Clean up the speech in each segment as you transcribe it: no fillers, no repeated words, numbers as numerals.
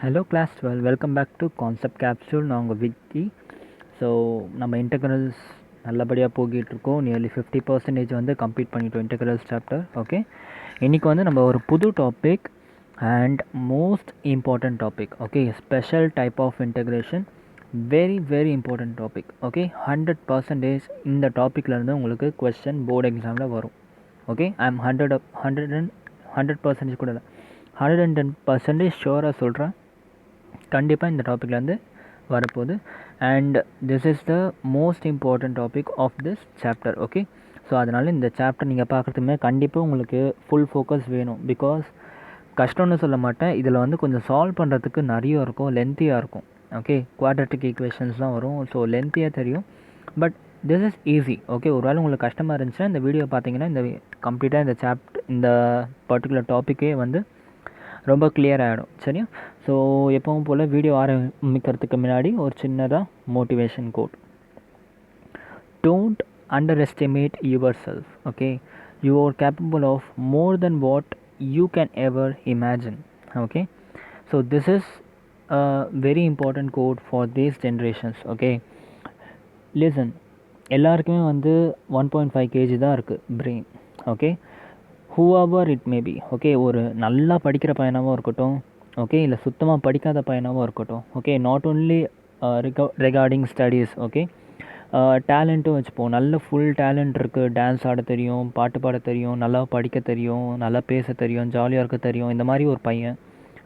Hello class 12, welcome back to Concept Capsule. நான் உங்கள் Vicky. So நம்ம இன்டெக்ரல்ஸ் நல்லபடியாக போகிட்டு இருக்கோம். நியர்லி 50% வந்து கம்ப்ளீட் பண்ணிட்டோம் இன்டெக்ரல்ஸ் சாப்டர். ஓகே, இன்றைக்கி வந்து நம்ம ஒரு புது topic and most important topic. Okay, special type of integration, very important topic. Okay, 100% இந்த டாப்பிக்லேருந்து உங்களுக்கு கொஸ்டின் போர்டு எக்ஸாமில் வரும். ஓகே, ஐ எம் 100% கூட இல்லை, 110% ஷுவராக சொல்கிறேன், கண்டிப்பாக இந்த டாப்பிக்லேருந்து வரப்போகுது. And this is the most important topic of this chapter. Okay, so அதனால் இந்த சாப்டர் நீங்கள் பார்க்குறதுமே கண்டிப்பாக உங்களுக்கு ஃபுல் ஃபோக்கஸ் வேணும். பிகாஸ் கஷ்டம்னு சொல்ல மாட்டேன், இதில் வந்து கொஞ்சம் சால்வ் பண்ணுறதுக்கு நிறைய இருக்கும், லென்த்தியாக இருக்கும். ஓகே, குவாட்ரட்டிக் ஈக்குவேஷன்ஸ்லாம் வரும், ஸோ லென்த்தியாக தெரியும். But this is easy. Okay, ஒரு வேளை உங்களுக்கு கஷ்டமாக இருந்துச்சுன்னா இந்த வீடியோ பார்த்தீங்கன்னா இந்த கம்ப்ளீட்டாக இந்த பர்டிகுலர் டாப்பிக்கே வந்து ரொம்ப கிளியர் ஆகிடும். சரியா? ஸோ எப்பவும் போல் வீடியோ ஆரம்பிக்கிறதுக்கு முன்னாடி ஒரு சின்னதாக motivation quote. Don't underestimate yourself. Okay, you are capable of more then what you can ever imagine. Okay, so this is a very important code for these generations. Okay, listen, எல்லாருக்குமே வந்து 1.5 kg தான் இருக்குது brain. Okay, whoever it maybe. Okay, ஒரு நல்லா படிக்கிற பையனாகவும் இருக்கட்டும், okay, இல்லை சுத்தமாக படிக்காத பையனாகவும் இருக்கட்டும். Okay, not only regarding studies. Okay, டேலண்ட்டும் வச்சுப்போம். நல்ல ஃபுல் டேலண்ட் இருக்குது, டான்ஸ் ஆட தெரியும், பாட்டு பாட தெரியும், நல்லா படிக்க தெரியும், நல்லா பேச தெரியும், ஜாலியாக இருக்க தெரியும், இந்த மாதிரி ஒரு பையன்.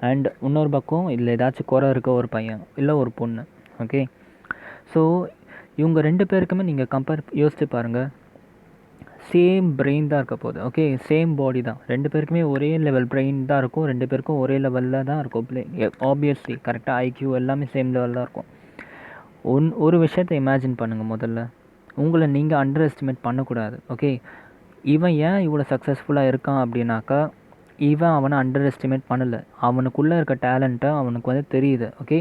அண்ட் இன்னொரு பக்கம் இதில் ஏதாச்சும் குறை இருக்க ஒரு பையன் இல்லை ஒரு பொண்ணு. ஓகே, ஸோ இவங்க ரெண்டு பேருக்குமே நீங்கள் யோசிச்சு பாருங்கள், சேம் பிரெயின் தான் இருக்க போகுது. ஓகே, சேம் பாடி தான், ரெண்டு பேருக்குமே ஒரே லெவல் பிரெயின் தான் இருக்கும், ரெண்டு பேருக்கும் ஒரே லெவலில் தான் இருக்கும் ஆப்வியஸ்லி. கரெக்டாக ஐக்யூ எல்லாமே சேம் லெவலில் தான் இருக்கும். ஒரு விஷயத்தை இமேஜின் பண்ணுங்கள், முதல்ல உங்களை நீங்கள் அண்டர் எஸ்டிமேட் பண்ணக்கூடாது. ஓகே, இவன் ஏன் இவ்வளோ சக்ஸஸ்ஃபுல்லாக இருக்கான் அப்படின்னாக்கா, இவன் அவனை அண்டர் எஸ்டிமேட் பண்ணலை, அவனுக்குள்ளே இருக்க டேலண்ட்டை அவனுக்கு வந்து தெரியுது. ஓகே,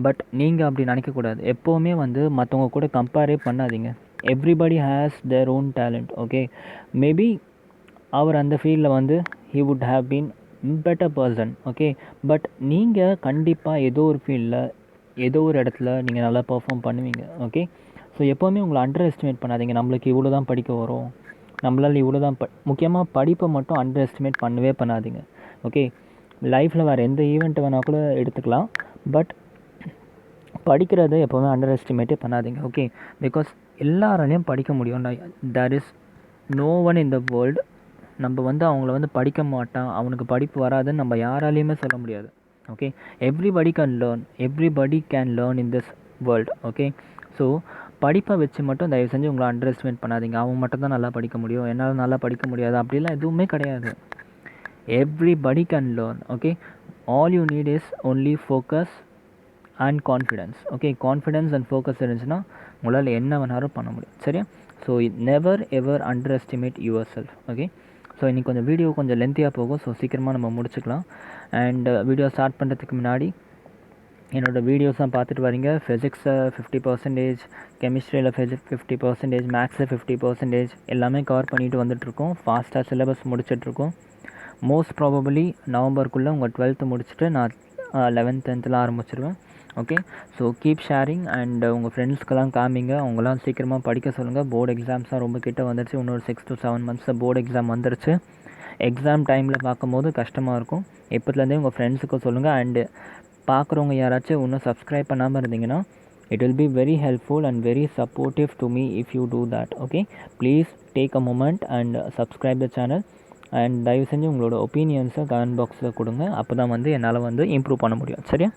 பட் நீங்கள் அப்படி நினைக்கக்கூடாது. எப்போவுமே வந்து மற்றவங்க கூட கம்பேரே பண்ணாதீங்க. Everybody has their own talent. Okay, maybe அவர் அந்த ஃபீல்டில் வந்து he would have been better person. Okay, but நீங்கள் கண்டிப்பாக ஏதோ ஒரு ஃபீல்டில் ஏதோ ஒரு இடத்துல நீங்கள் நல்லா பர்ஃபார்ம் பண்ணுவீங்க. ஓகே, ஸோ எப்போவுமே உங்களை அண்டர் எஸ்டிமேட் பண்ணாதீங்க. நம்மளுக்கு இவ்வளோ தான் படிக்க வரும், நம்மளால் இவ்வளோ தான் முக்கியமாக படிப்பை மட்டும் அண்டர் எஸ்டிமேட் பண்ணவே பண்ணாதீங்க. ஓகே, லைஃப்பில் வேறு எந்த ஈவெண்ட்டு வேணால் கூட எடுத்துக்கலாம், பட் படிக்கிறத எப்போவுமே அண்டர் எஸ்டிமேட்டே பண்ணாதீங்க. ஓகே, பிகாஸ் எல்லாராலையும் படிக்க முடியும். There is no one in the world நம்ம வந்து அவங்கள வந்து படிக்க மாட்டான், அவனுக்கு படிப்பு வராதுன்னு நம்ம யாராலையுமே சொல்ல முடியாது. Okay, everybody can learn in this world. Okay, so படிப்பை வச்சு மட்டும் தயவு செஞ்சு உங்களை அண்டர் எஸ்டிமேட் பண்ணாதீங்க. அவங்க மட்டும் தான் நல்லா படிக்க முடியும், என்னால் நல்லா படிக்க முடியாது அப்படிலாம் எதுவுமே கிடையாது. Everybody can learn. Okay, all you need is only focus and confidence. Okay, confidence and focus இருந்துச்சுன்னா உங்களால் என்ன வேணாலும் பண்ண முடியும். சரியா? So never ever under estimate yourself. Okay, so இன்றைக்கி கொஞ்சம் வீடியோ கொஞ்சம் லென்த்தியாக போகும், ஸோ சீக்கிரமாக நம்ம முடிச்சுக்கலாம். அண்ட் வீடியோ ஸ்டார்ட் பண்ணுறதுக்கு முன்னாடி என்னோடய வீடியோஸ்லாம் பார்த்துட்டு வரீங்க. ஃபிசிக்ஸை 50%, கெமிஸ்ட்ரியில் 50%, மேக்ஸில் 50% எல்லாமே கவர் பண்ணிட்டு வந்துட்டுருக்கோம். ஃபாஸ்ட்டாக சிலபஸ் முடிச்சிட்ருக்கோம். மோஸ்ட் ப்ராபபிளி நவம்பருக்குள்ளே உங்கள் 12th முடிச்சுட்டு நான் 11th 10th ஆரம்பிச்சிருவேன். Okay, so keep sharing and உங்கள் ஃப்ரெண்ட்ஸ்க்கெல்லாம் காமிங்க, அவங்களாம் சீக்கிரமாக படிக்க சொல்லுங்கள். போர்டு எக்ஸாம்ஸாக ரொம்ப கிட்ட வந்துருச்சு, இன்னொரு 6 to 7 months போர்டு எக்ஸாம் வந்துருச்சு. எக்ஸாம் டைமில் பார்க்கும்போது கஷ்டமாக இருக்கும். இப்போத்துலேருந்தே உங்கள் ஃப்ரெண்ட்ஸுக்கு சொல்லுங்கள். அண்டு பார்க்குறவங்க யாராச்சும் இன்னும் சப்ஸ்கிரைப் பண்ணாமல் இருந்தீங்கன்னா it will be very helpful and very supportive to me if you do that. Okay, please take a moment and subscribe the channel. And தயவு செஞ்சு உங்களோட ஒப்பீனியன்ஸை கமெண்ட் பாக்ஸில் கொடுங்க, அப்போ தான் வந்து என்னால் வந்து இம்ப்ரூவ் பண்ண முடியும். சரியா?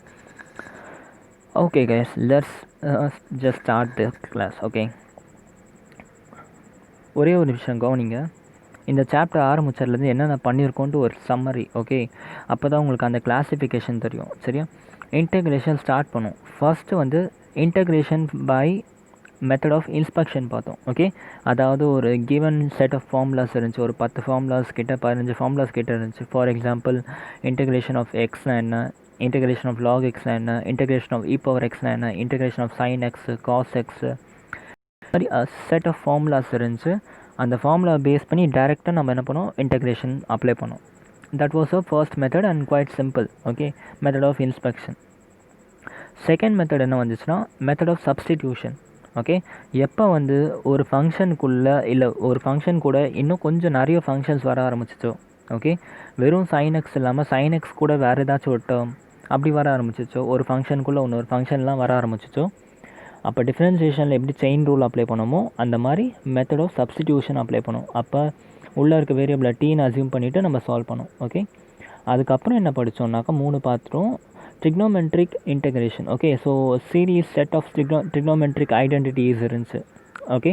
Okay guys, let's just start the class. Okay, ஒரே ஒரு விஷயம் கவனிங்க, இந்த சாப்டர் ஆரம்பிச்சதுலேருந்து என்னென்ன பண்ணியிருக்கோன்ட்டு ஒரு சம்மரி. ஓகே, அப்போ தான் உங்களுக்கு அந்த கிளாஸிஃபிகேஷன் தெரியும். சரியா? இன்டெக்ரேஷன் ஸ்டார்ட் பண்ணும். ஃபஸ்ட்டு வந்து integration by method of inspection பார்த்தோம். ஓகே, அதாவது ஒரு கிவன் செட் ஆஃப் ஃபார்முலாஸ் இருந்துச்சு, ஒரு 10 ஃபார்முலாஸ் கிட்ட 15 ஃபார்முலாஸ் கிட்ட இருந்துச்சு. ஃபார் எக்ஸாம்பிள், இன்டெக்ரேஷன் ஆஃப் எக்ஸ்னா என்ன, இன்டெக்ரேஷன் ஆஃப் லாக் எக்ஸ்னா என்ன, இன்டெக்ரேஷன் ஆஃப் இ பவர் எக்ஸ்னா என்ன, integration of sine x, cos x, மாதிரி செட் ஆஃப் ஃபார்முலாஸ் இருந்துச்சு. அந்த ஃபார்முலா பேஸ் பண்ணி டைரெக்டாக நம்ம என்ன பண்ணோம், இன்டெக்ரேஷன் அப்ளை பண்ணோம். that was a first method and quite simple. Okay, method of inspection. Second method என்ன வந்துச்சுன்னா மெத்தட் ஆஃப் சப்ஸ்டிடியூஷன். ஓகே, எப்போ வந்து ஒரு ஃபங்க்ஷனுக்குள்ளே இல்லை ஒரு ஃபங்க்ஷன் கூட இன்னும் கொஞ்சம் நிறைய ஃபங்க்ஷன்ஸ் வர ஆரம்பிச்சிச்சோ, ஓகே, வெறும் sin x இல்லாமல் sin x கூட வேறு ஏதாச்சும் ஒரு டேர்ம் அப்படி வர ஆரம்பிச்சிச்சோ, ஒரு ஃபங்க்ஷனுக்குள்ளே இன்னொரு ஃபங்க்ஷன்லாம் வர ஆரம்பிச்சிச்சோ, அப்போ டிஃப்ரென்சியேஷனில் எப்படி செயின் ரூல் அப்ளை பண்ணோமோ அந்த மாதிரி மெத்தட் ஆஃப் சப்ஸ்டிடியூஷன் அப்ளை பண்ணும். அப்போ உள்ளே இருக்க வேரியபிளை டீன்னு அசியூம் பண்ணிவிட்டு நம்ம சால்வ் பண்ணோம். ஓகே, அதுக்கப்புறம் என்ன படித்தோம்னாக்கா 3 பார்த்துட்டோம். trigonometric integration. Okay, so series set of trigonometric identities இருந்துச்சு. ஓகே,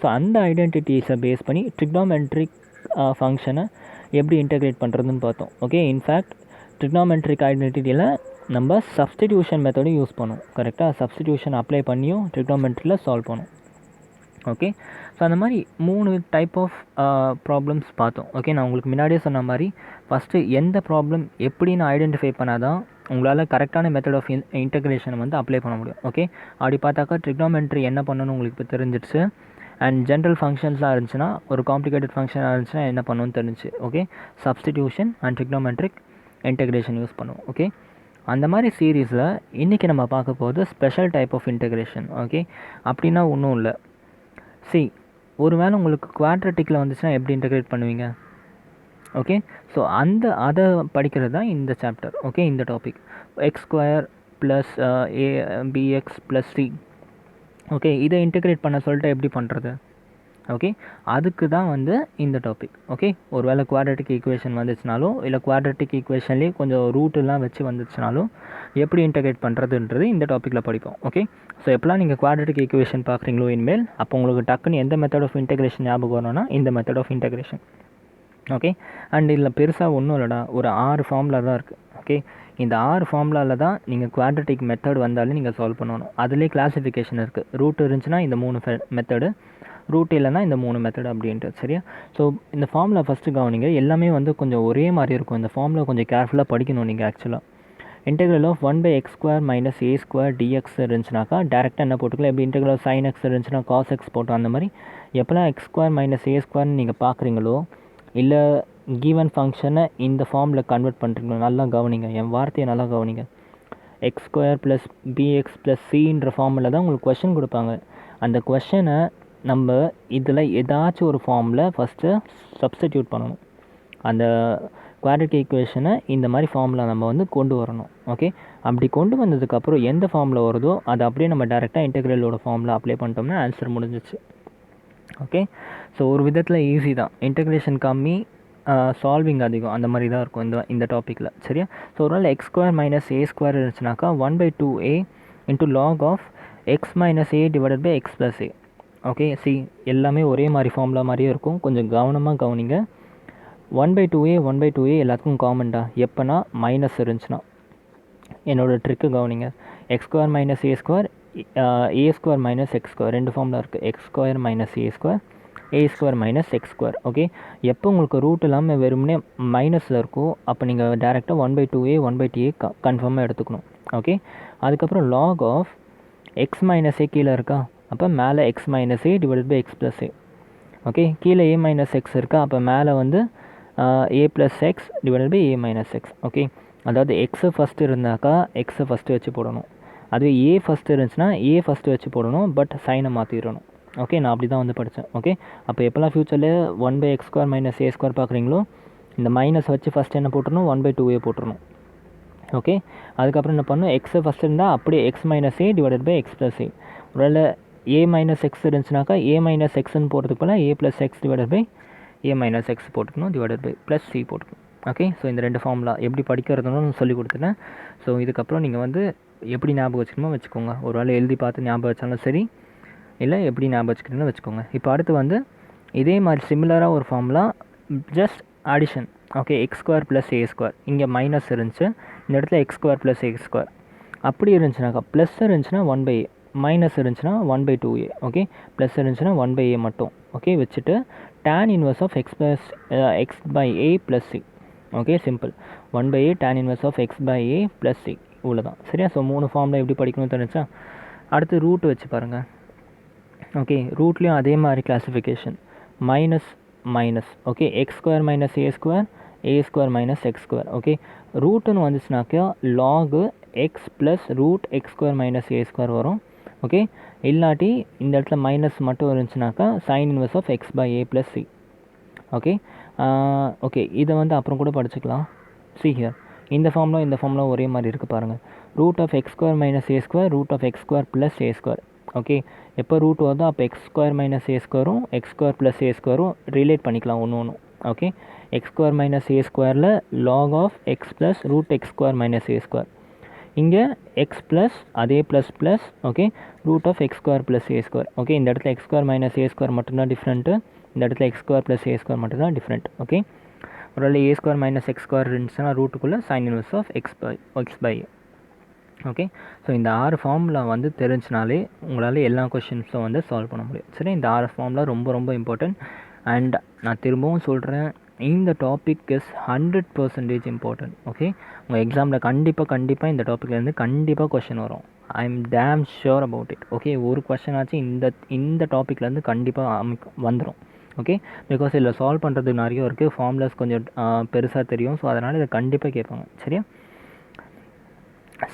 ஸோ அந்த ஐடென்டிட்டிஸை பேஸ் பண்ணி trigonometric ஃபங்க்ஷனை எப்படி இன்டெகிரேட் பண்ணுறதுன்னு பார்த்தோம். ஓகே, இன்ஃபேக்ட் trigonometric ஐடென்டிட்டியில் நம்ம சப்ஸ்டிடியூஷன் மெத்தடும் யூஸ் பண்ணுவோம். கரெக்டாக சப்ஸ்டிடியூஷன் அப்ளை பண்ணியும் trigonometryயில் சால்வ் பண்ணுவோம். ஓகே, ஸோ அந்த மாதிரி 3 டைப் ஆஃப் ப்ராப்ளம்ஸ் பார்த்தோம். ஓகே, நான் உங்களுக்கு முன்னாடியே சொன்ன மாதிரி ஃபஸ்ட்டு எந்த ப்ராப்ளம் எப்படின்னு ஐடென்டிஃபை பண்ணால் தான் உங்களால் கரெக்டான மெத்தட் ஆஃப் இன்டெகிரேஷனை வந்து அப்ளை பண்ண முடியும். ஓகே, அப்படி பார்த்தாக்கா trigonometry என்ன பண்ணணும்னு உங்களுக்கு இப்போ தெரிஞ்சிடுச்சு. அண்ட் ஜென்ரல் ஃபங்க்ஷன்ஸ்லாம் இருந்துச்சுன்னா, ஒரு காம்ப்ளிகேட்டட் ஃபங்க்ஷனாக இருந்துச்சுன்னா என்ன பண்ணணும்னு தெரிஞ்சிச்சு. Okay, substitution and trigonometric integration use பண்ணுவோம். ஓகே, அந்த மாதிரி சீரீஸில் இன்றைக்கி நம்ம பார்க்க போகிறது special type of integration. Okay, அப்படின்னா ஒன்றும் இல்லை. ஒரு வேளை உங்களுக்கு குவாட்ரட்டிக்கில் வந்துச்சுன்னா எப்படி இன்டெகிரேட் பண்ணுவீங்க? ஓகே, ஸோ அதை படிக்கிறது தான் இந்த சாப்டர். ஓகே, இந்த topic x² + abx + c. Okay, இதை இன்டெகிரேட் பண்ண சொல்லிட்டு எப்படி பண்ணுறது? ஓகே, அதுக்கு தான் வந்து இந்த டாபிக். ஓகே, ஒரு வேளை குவாட்ரட்டிக் ஈக்குவேஷன் வந்துச்சுனாலும் இல்லை குவாட்ரட்டிக் ஈக்குவேஷன்லேயே கொஞ்சம் ரூட்டெல்லாம் வச்சு வந்துச்சுனாலும் எப்படி இன்டெகிரேட் பண்ணுறதுன்றது இந்த டாப்பிக்கில் படிப்போம். ஓகே, ஸோ எப்போலாம் நீங்கள் குவாட்ரட்டிக் ஈக்குவேஷன் பார்க்குறீங்களோ இனிமேல், அப்போ உங்களுக்கு டக்குன்னு எந்த மெத்தட் ஆஃப் இன்டெகிரேஷன் ஞாபகம் வரணும்னா இந்த method of integration. Okay, and இதில் பெருசாக ஒன்றும் இல்லைடா, ஒரு 6 ஃபார்முலா தான் இருக்குது. ஓகே, இந்த 6 ஃபார்முலாவில் தான் நீங்கள் குவாட்ரட்டிக் மெத்தட் வந்தாலும் நீங்கள் சால்வ் பண்ணணும். அதுலேயே கிளாஸிஃபிகேஷன் இருக்குது. ரூட் இருந்துச்சுன்னா இந்த 3 மெத்தடு, ரூட் இல்லைனா இந்த 3 மெத்தட் அப்படின்ட்டு. சரியா? ஸோ இந்த ஃபார்முலா ஃபஸ்ட்டு கவனிங்க. எல்லாமே வந்து கொஞ்சம் ஒரே மாதிரி இருக்கும். இந்த ஃபார்முலா கொஞ்சம் கேர்ஃபுல்லாக படிக்கணும் நீங்கள். ஆக்சுவலாக integral of 1/x² - a² dx இருந்துச்சுனாக்கா டேரெக்டாக என்ன போட்டுக்கலாம், எப்படி இன்டெக்ரல் ஆஃப் sin x இருந்துச்சுன்னா cos x போட்டோம். அந்த மாதிரி எப்போலாம் x² - a² நீங்கள் பார்க்குறீங்களோ இல்லை கிவன் ஃபங்க்ஷனை இந்த ஃபார்மில் கன்வெர்ட் பண்ணுறீங்களோ, நல்லா கவனிங்க, என் வார்த்தையை நல்லா கவனிங்க. x² + bx + cன்ற ஃபார்மில் தான் உங்களுக்கு கொஷின் கொடுப்பாங்க. அந்த கொஷனை நம்ம இதில் ஏதாச்சும் ஒரு ஃபார்மில் ஃபஸ்ட்டு சப்ஸ்டிடியூட் பண்ணணும். அந்த குவாட்ரட்டிக் ஈக்குவேஷனை இந்த மாதிரி ஃபார்மில் நம்ம வந்து கொண்டு வரணும். ஓகே, அப்படி கொண்டு வந்ததுக்கப்புறம் எந்த ஃபார்மில் வருதோ அதை அப்படியே நம்ம டேரெக்டாக இன்டெக்ரலோட ஃபார்மில் அப்ளை பண்ணிட்டோம்னா ஆன்சர் முடிஞ்சிச்சு. ஓகே, ஸோ ஒரு விதத்தில் ஈஸி தான். இன்டெக்ரேஷன் கம்மி, சால்விங் அதிகம். அந்த மாதிரி தான் இருக்கும் இந்த டாப்பிக்கில். சரியா? ஸோ ஒரு நாள் x² - a² இருந்துச்சுனாக்கா 1/2a × log of x - a / x + a. Okay, எல்லாமே ஒரே மாதிரி ஃபார்முலா மாதிரியே இருக்கும். கொஞ்சம் கவனமாக கவனிங்க. 1/2a எல்லாத்துக்கும் காமன்டா. எப்போனா மைனஸ் இருந்துச்சுன்னா. என்னோடய ட்ரிக்கு கவனிங்க. x² - a² a² - x², 2 formula இருக்குது. x² - a² - x². ஓகே, எப்போ உங்களுக்கு ரூட் இல்லாமல் வெறுமனே மைனஸில் இருக்கோ அப்போ நீங்கள் டேரெக்டாக 1/2a 1/2a கன்ஃபார்மாக எடுத்துக்கணும். ஓகே, அதுக்கப்புறம் லாக் ஆஃப் x - a கீழே இருக்கா, அப்போ மேலே x - a / x + a. Okay, கீழே a - x இருக்கா, அப்போ மேலே வந்து a + x / a - x. Okay, அதாவது எக்ஸு ஃபஸ்ட்டு இருந்தாக்கா எக்ஸை ஃபஸ்ட்டு வச்சு போடணும். அதுவே ஏ ஃபஸ்ட்டு இருந்துச்சுன்னா ஏ ஃபஸ்ட்டு வச்சு போடணும், பட் சைனை மாற்றிடணும். ஓகே, நான் அப்படி தான் வந்து படித்தேன். ஓகே, அப்போ எப்போல்லாம் ஃப்யூச்சரில் 1/x² - a² பார்க்குறீங்களோ இந்த மைனஸ் வச்சு ஃபஸ்ட்டு என்ன போட்டுருணும், 1/2a போட்டுருணும். ஓகே, அதுக்கப்புறம் என்ன பண்ணணும், எக்ஸு ஃபஸ்ட்டு இருந்தால் அப்படியே x - a / x + a. ஒருவேளை a - x இருந்துச்சுனாக்கா a - xன்னு போகிறதுக்கு போல் a + x / a - x போட்டுக்கணும், +c போட்டுக்கணும். ஓகே, ஸோ இந்த 2 ஃபார்முலா எப்படி படிக்கிறதுன்னு சொல்லி கொடுத்துட்டேன். ஸோ இதுக்கப்புறம் நீங்கள் வந்து எப்படி ஞாபகம் வச்சுக்கணுமோ வச்சுக்கோங்க. ஒரு வேளை எழுதி பார்த்து ஞாபகம் வச்சாலும் சரி, இல்லை எப்படி ஞாபகம் வச்சுக்கிறீங்களோ வச்சுக்கோங்க. இப்போ அடுத்து வந்து இதே மாதிரி சிமிலராக ஒரு formula, just addition. Okay, x² + a². இங்கே மைனஸ் இருந்துச்சு, இந்த இடத்துல x² + a². அப்படி இருந்துச்சுனாக்கா ப்ளஸ் இருந்துச்சுன்னா 1/a, மைனஸ் இருந்துச்சுன்னா 1/2a. ஓகே, ப்ளஸ் இருந்துச்சுன்னா 1/a மட்டும். ஓகே, வச்சுட்டு tan inverse of x / a + c. Okay, simple. 1/a tan inverse of x / a + c. இவ்வளோதான். சரியா? ஸோ 3 ஃபார்மில் எப்படி படிக்கணும்னு தெரிஞ்சா, அடுத்து ரூட் வச்சு பாருங்கள். ஓகே, ரூட்லேயும் அதே மாதிரி classification, minus minus. Okay, x² - a², A square minus X square. Okay, ரூட்டுன்னு வந்துச்சுனாக்கா log X plus root X square minus ஏ ஸ்கொயர் வரும். ஓகே, இல்லாட்டி இந்த இடத்துல மைனஸ் மட்டும் இருந்துச்சுனாக்கா sine inverse of X by A plus C. Okay okay, இதை வந்து அப்புறம் கூட படிச்சுக்கலாம். சி ஹியர், இந்த ஃபார்முலா ஒரே மாதிரி இருக்குது பாருங்கள். Root of X square minus A square root of X square plus A square. Okay, எப்போ ரூட் வருதோ அப்போ எக்ஸ் ஸ்கொயர் மைனஸ் ஏ ஸ்கொயரும் எக்ஸ் ஸ்கொயர் ப்ளஸ் ஏ ஸ்கொயரும் ரிலேட் பண்ணிக்கலாம் ஒன்று. Okay, X square minus A ஸ்கொயரில் log of X plus root X square minus A square. இங்கே X plus அதே plus okay root of X square plus A square. Okay, இந்த இடத்துல X square minus ஏ square மட்டும்தான் different, இந்த இடத்துல X square plus A square மட்டும்தான் different. Okay, ஒருவேளை A square minus X square இருந்துச்சுன்னா ரூட்டுக்குள்ளே sine inverse of X by A. Okay, so இந்த 6 ஃபார்முலா வந்து தெரிஞ்சினாலே உங்களால் எல்லா கொஷின்ஸும் வந்து சால்வ் பண்ண முடியும். சரி, இந்த 6 ஃபார்முலா ரொம்ப ரொம்ப இம்பார்ட்டன்ட். அண்ட் நான் திரும்பவும் சொல்கிறேன், இந்த டாபிக் இஸ் 100% இம்பார்ட்டன்ட். ஓகே, உங்கள் எக்ஸாமில் கண்டிப்பாக இந்த டாப்பிக்லேருந்து கண்டிப்பாக கொஷின் வரும். I am dam sure about it. Okay, ஒரு கொஷின் ஆச்சு இந்த டாப்பிக்லேருந்து கண்டிப்பாக வந்துடும். ஓகே, பிகாஸ் இதில் சால்வ் பண்ணுறது நிறைய இருக்குது, ஃபார்முலாஸ் கொஞ்சம் பெருசாக தெரியும். ஸோ அதனால் இதை கண்டிப்பாக கேட்பாங்க. சரியா?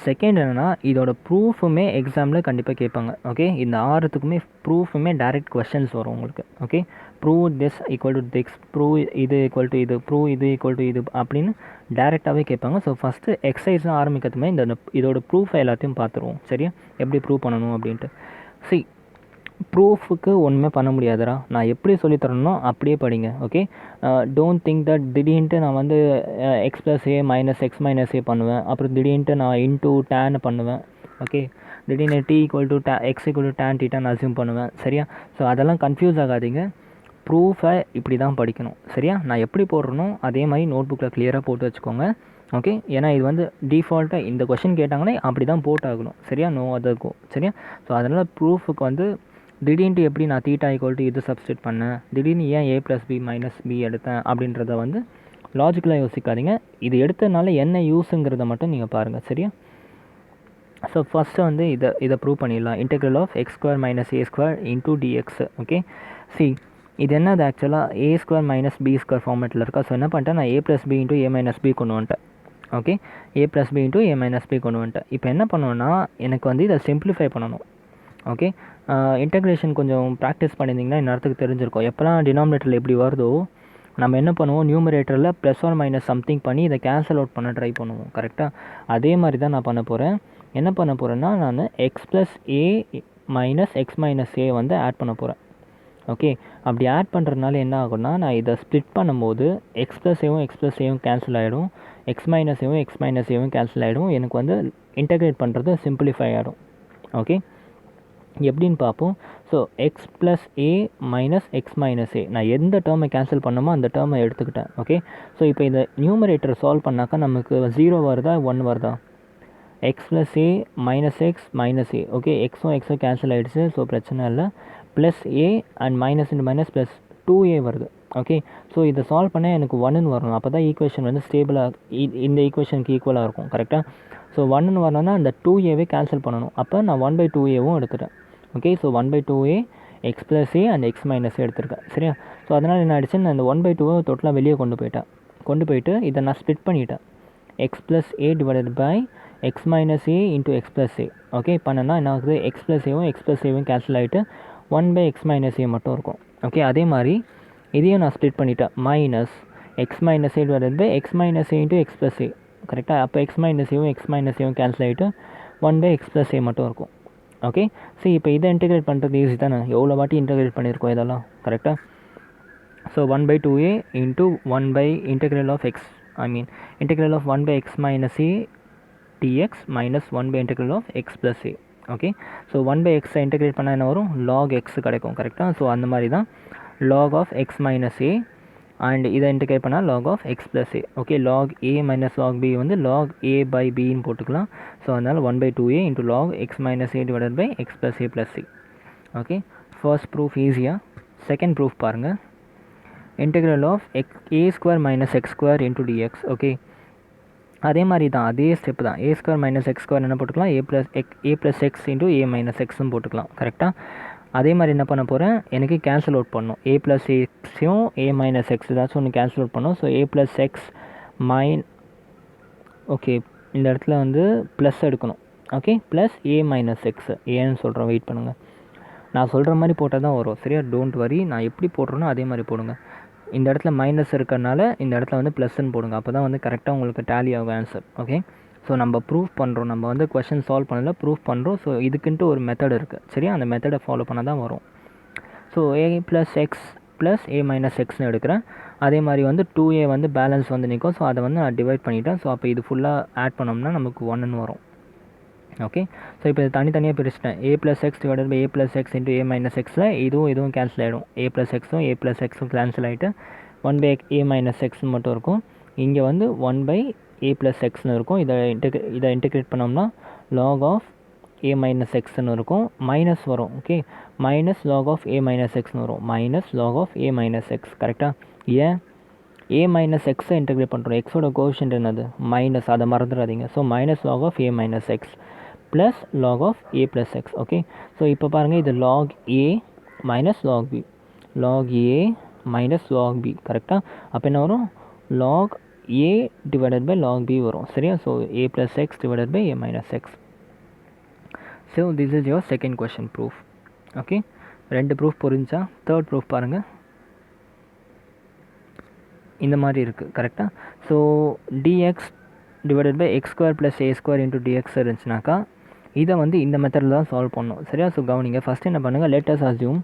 செகண்ட் என்னென்னா, இதோட ப்ரூஃபுமே எக்ஸாமில் கண்டிப்பாக கேட்பாங்க. ஓகே, இந்த 6த்துக்குமே ப்ரூஃபுமே டைரக்ட் கொஷின்ஸ் வரும் உங்களுக்கு. Okay, prove this equal to this, prove இது ஈக்குவல் டு இது, ப்ரூவ் இது ஈக்குவல் டு இது அப்படின்னு டேரெக்டாகவே கேட்பாங்க. ஸோ ஃபஸ்ட்டு எக்ஸசைஸ் ஆரம்பிக்கிறதுமே இதோட ப்ரூஃபை எல்லாத்தையும் பார்த்துருவோம். சரியா? எப்படி ப்ரூவ் பண்ணணும் அப்படின்ட்டு. சி, ப்ரூஃபுக்கு ஒன்றுமே பண்ண முடியாதுடா, நான் எப்படி சொல்லித்தரணும்னோ அப்படியே படிங்க. ஓகே, டோன்ட் திங்க் தட் திடீர்னுட்டு நான் வந்து X plus A minus X minus A பண்ணுவேன், அப்புறம் திடீர்னுட்டு நான் இன்டூ டேன் பண்ணுவேன். ஓகே, திடீர்னு T equal to X equal to tan டீட்டான்னு அசியூம் பண்ணுவேன். சரியா? ஸோ அதெல்லாம் கன்ஃபியூஸ் ஆகாதீங்க. ப்ரூஃபை இப்படி தான் படிக்கணும். சரியா? நான் எப்படி போடுறனோ அதே மாதிரி நோட் புக்கில் கிளியராக போட்டு வச்சுக்கோங்க. ஓகே, ஏன்னா இது வந்து டிஃபால்ட்டாக இந்த கொஷின் கேட்டாங்கன்னா அப்படி தான் போட்டாகணும். சரியா? நோ அதர்கோ. சரியா? ஸோ அதனால் ப்ரூஃபுக்கு வந்து திடீர்னு எப்படி நான் தீட்டா ஈக்குவல் டு இது சப்ஸ்டியூட் பண்ணேன், திடீர்னு ஏன் ஏ ப்ளஸ் பி மைனஸ் பி எடுத்தேன் அப்படின்றத வந்து லாஜிக்கலாக யோசிக்காதீங்க. இது எடுத்ததுனால என்ன யூஸுங்கிறத மட்டும் நீங்கள் பாருங்கள். சரியா? ஸோ ஃபஸ்ட்டு வந்து இதை ப்ரூவ் பண்ணிடலாம். Integral of X square minus A square into dx. Okay, see, இது என்னது ஆக்சுவலாக a square minus b square ஃபார்மேட்டில் இருக்கா. ஸோ என்ன பண்ணிட்டேன், நான் a plus b into a minus b கொண்டு வந்துட்டேன். Okay, A plus b into a minus b கொண்டு வந்துட்டேன். இப்போ என்ன பண்ணுவேன்னா, எனக்கு வந்து இதை சிம்பிளிஃபை பண்ணணும். ஓகே, இன்டெக்ரேஷன் கொஞ்சம் ப்ராக்டிஸ் பண்ணியிருந்தீங்கன்னா இந்நேரத்துக்கு தெரிஞ்சிருக்கும். எப்போலாம் டினாமினேட்டரில் எப்படி வருதோ நம்ம என்ன பண்ணுவோம், நியூமரேட்டரில் ப்ளஸ் ஆர் மைனஸ் சம்திங் பண்ணி இதை கேன்சல் அவுட் பண்ண ட்ரை பண்ணுவோம். கரெக்டாக அதே மாதிரி தான் நான் பண்ண போகிறேன். என்ன பண்ண போகிறேன்னா, நான் X plus A minus X minus ஏ வந்து ஆட் பண்ண போகிறேன். ஓகே, அப்படி ஆட் பண்ணுறதுனால என்ன ஆகும்னா, நான் இதை ஸ்ப்ளிட் பண்ணும்போது எக்ஸ் ப்ளஸ் ஏவும் கேன்சல் ஆகிடும், எக்ஸ் மைனஸ் ஏவும் கேன்சல் ஆகிடும். எனக்கு வந்து இன்டெகிரேட் பண்ணுறது சிம்பிளிஃபை ஆகிடும். ஓகே, எப்படின்னு பார்ப்போம். So X plus A minus X minus ஏ, நான் எந்த டேர்மை கேன்சல் பண்ணமோ அந்த டேர்மை எடுத்துக்கிட்டேன். ஓகே, ஸோ இப்போ இந்த நியூமரேட்டர் சால்வ் பண்ணாக்கா நமக்கு 0 வருதா 1 வருதா, X plus A minus X minus A. Okay, எக்ஸும் கேன்சல் ஆகிடுச்சு. ஸோ பிரச்சனை இல்லை. Plus A and minus into minus plus 2a வருது. ஓகே, ஸோ இதை சால்வ் பண்ணால் எனக்கு 1ன்னு வரணும். அப்போ தான் ஈக்குவேஷன் வந்து ஸ்டேபிளாக இந்த ஈக்குவேஷனுக்கு ஈக்குவலாக இருக்கும். கரெக்டாக? ஸோ 1ன்னு வரணும்னா அந்த 2aவே கேன்சல் பண்ணணும். அப்போ நான் 1/2aவும் எடுத்துட்டேன். Okay, so 1/2a X plus A and X minus A எடுத்திருக்கேன். சரியா? ஸோ அதனால் என்ன ஆகிடுச்சு, நான் இந்த 1/2 டோட்டலாக வெளியே கொண்டு போயிட்டு இதை நான் ஸ்ப்ளிட் பண்ணிட்டேன். X plus a divided by X minus A into X plus a. Okay, பண்ணனா என்ன ஆகுது, எக்ஸ் ப்ளஸ் ஏவும் கேன்சல் ஆகிட்டு 1/x மைனஸ் ஏ மட்டும் இருக்கும். ஓகே, அதே மாதிரி இதையும் நான் ஸ்ப்ளிட் பண்ணிட்டேன். Minus X minus A divided by X minus A into X plus A. கரெக்டாக? அப்போ எக்ஸ் மைனஸ் ஏவும் கேன்சல் ஆகிட்டு 1/x ப்ளஸ் ஏ மட்டும் இருக்கும். ஓகே, சரி, இப்போ இதை இன்டெகிரேட் பண்ணுறது ஈஸி தானே, எவ்வளோ வாட்டி இன்டெகிரேட் பண்ணியிருக்கோம் இதெல்லாம். கரெக்டாக? So 1/2a into 1 integral of x, integral of 1/x minus a dx minus 1 integral of X plus a. Okay, so 1/x integrate பண்ணால் என்ன வரும், log x கிடைக்கும். கரெக்டாக? ஸோ அந்த மாதிரி தான் log of x minus a and இதை integrate பண்ணால் log of X plus a. Okay, log a minus log b வந்து log a பை பின்னு போட்டுக்கலாம். ஸோ அதனால் 1/2a into log x minus A divided by x plus a plus C. Okay, first proof ஈஸியாக. Second proof பாருங்கள். Integral of a square minus X square into dx. Okay, அதே மாதிரி தான், அதே step தான். A square minus X square என்ன போட்டுக்கலாம், ஏ plus X into A minus எக்ஸும் போட்டுக்கலாம். கரெக்டாக? அதே மாதிரி என்ன பண்ண போகிறேன், எனக்கு கேன்சல் அவுட் பண்ணணும். ஏ ப்ளஸ் எக்ஸையும் ஏ மைனஸ் எக்ஸ் ஏதாச்சும் ஒன்று கேன்சல் அவுட் பண்ணணும். So a plus x okay இந்த இடத்துல வந்து ப்ளஸ் எடுக்கணும். Okay plus A minus X ஏன்னு சொல்கிறேன், வெயிட் பண்ணுங்கள். நான் சொல்கிற மாதிரி போட்டால் தான் வரும், சரியா? டோன்ட் வரி, நான் எப்படி போடுறேனோ அதே மாதிரி போடுங்க. இந்த இடத்துல மைனஸ் இருக்கிறனால இந்த இடத்துல வந்து ப்ளஸ்ன்னு போடுங்க. அப்போ தான் வந்து கரெக்டாக உங்களுக்கு டேலி ஆகும் ஆன்சர். ஓகே ஸோ நம்ம ப்ரூஃப் பண்ணுறோம், நம்ம வந்து கொஷின் சால்வ் பண்ணல, ப்ரூஃப் பண்ணுறோம். ஸோ இதுக்குன்ட்டு ஒரு மெத்தட் இருக்குது, சரியா? அந்த மெத்தடை ஃபாலோ பண்ணால் தான் வரும். So a plus X plus A minus எக்ஸ்னு எடுக்கிறேன். அதே மாதிரி வந்து 2a வந்து பேலன்ஸ் வந்து நிற்கும். ஸோ அதை வந்து நான் டிவைட் பண்ணிட்டேன். ஸோ அப்போ இது ஃபுல்லாக ஆட் பண்ணோம்னா நமக்கு 1ன்னு வரும். ஓகே ஸோ இப்போ இது தனித்தனியாக பிரிச்சிட்டேன். A plus X divided by A plus X into A minus எக்ஸில் இதுவும் கேன்சல் ஆகிடும். ஏ ப்ளஸ் எக்ஸும் கேன்சல் ஆகிட்டு 1 பை ஏ மைனஸ் எக்ஸ்னு மட்டும் இருக்கும். இங்கே வந்து 1 பை ஏ ப்ளஸ் எக்ஸ்னு இருக்கும். இதை இன்டெகிரேட் பண்ணோம்னா லாக் ஆஃப் ஏ மைனஸ் எக்ஸ்னு இருக்கும், மைனஸ் வரும். Okay minus log of a minus எக்ஸ்னு வரும், minus log of a minus x. கரெக்டாக? ஏன் ஏ மைனஸ் எக்ஸை இன்டெகிரேட் பண்ணுறோம், எக்ஸோட கோஷன்ட் என்னது மைனஸ், அதை மறந்துடாதீங்க. So minus log of a minus x plus log of a plus x. Okay so இப்போ பாருங்கள், இது log a minus log b, log a minus log b. கரெக்டாக? அப்போ என்ன வரும், log a divided by log b வரும், சரியா? So a plus X divided by a minus x. So this is your second question proof. Okay 2 proof புரிஞ்சா? Third proof பாருங்கள், இந்த மாதிரி இருக்குது. கரெக்டாக? So dx divided by X square plus A square into dx இருந்துச்சுனாக்கா இதை வந்து இந்த மெத்தடில் தான் சால்வ் பண்ணணும், சரியா? ஸோ கவனிங்க, ஃபஸ்ட்டு என்ன பண்ணுங்கள், latest assume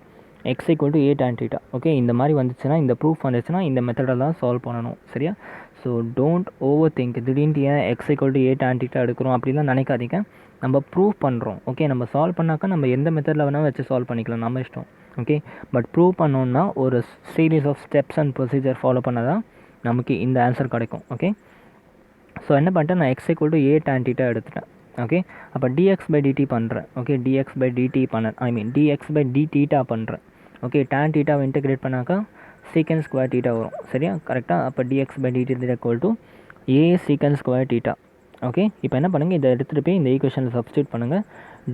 X equal to A tan θ. Okay இந்த மாதிரி வந்துச்சுன்னா, இந்த ப்ரூஃப் வந்துச்சுன்னா இந்த மெத்தடில் தான் சால்வ் பண்ணணும், சரியா? ஸோ டோன்ட் ஓவர் திங்க், திடீர்னு ஏன் X equal to A tan θ எடுக்கிறோம் அப்படிலாம் நினைக்காதீங்க. நம்ம ப்ரூவ் பண்ணுறோம். ஓகே நம்ம சால்வ் பண்ணாக்கா நம்ம எந்த மெத்தடில் வேணால் வச்சு சால்வ் பண்ணிக்கலாம், நம்ம இஷ்டம். ஓகே பட் ப்ரூவ் பண்ணோன்னா ஒரு series of steps and procedure follow பண்ணால் தான் நமக்கு இந்த ஆன்சர் கிடைக்கும். ஓகே ஸோ என்ன பண்ணிட்டேன், நான் x equal to A tan θ எடுத்துட்டேன். ஓகே அப்போ dx பை dt பண்ணுறேன். Okay dx by dt dx by dθ பண்ணுறேன். ஓகே tan θவை இன்டெகிரேட் பண்ணாக்கா சீக்கன் ஸ்கொயர் θ வரும், சரியா? கரெக்டாக? அப்போ dx by dt equal to a secant square θ. Okay இப்போ என்ன பண்ணுங்கள், இதை எடுத்துகிட்டு போய் இந்த ஈக்குவேஷனில் சப்ஸ்டியூட் பண்ணுங்கள்.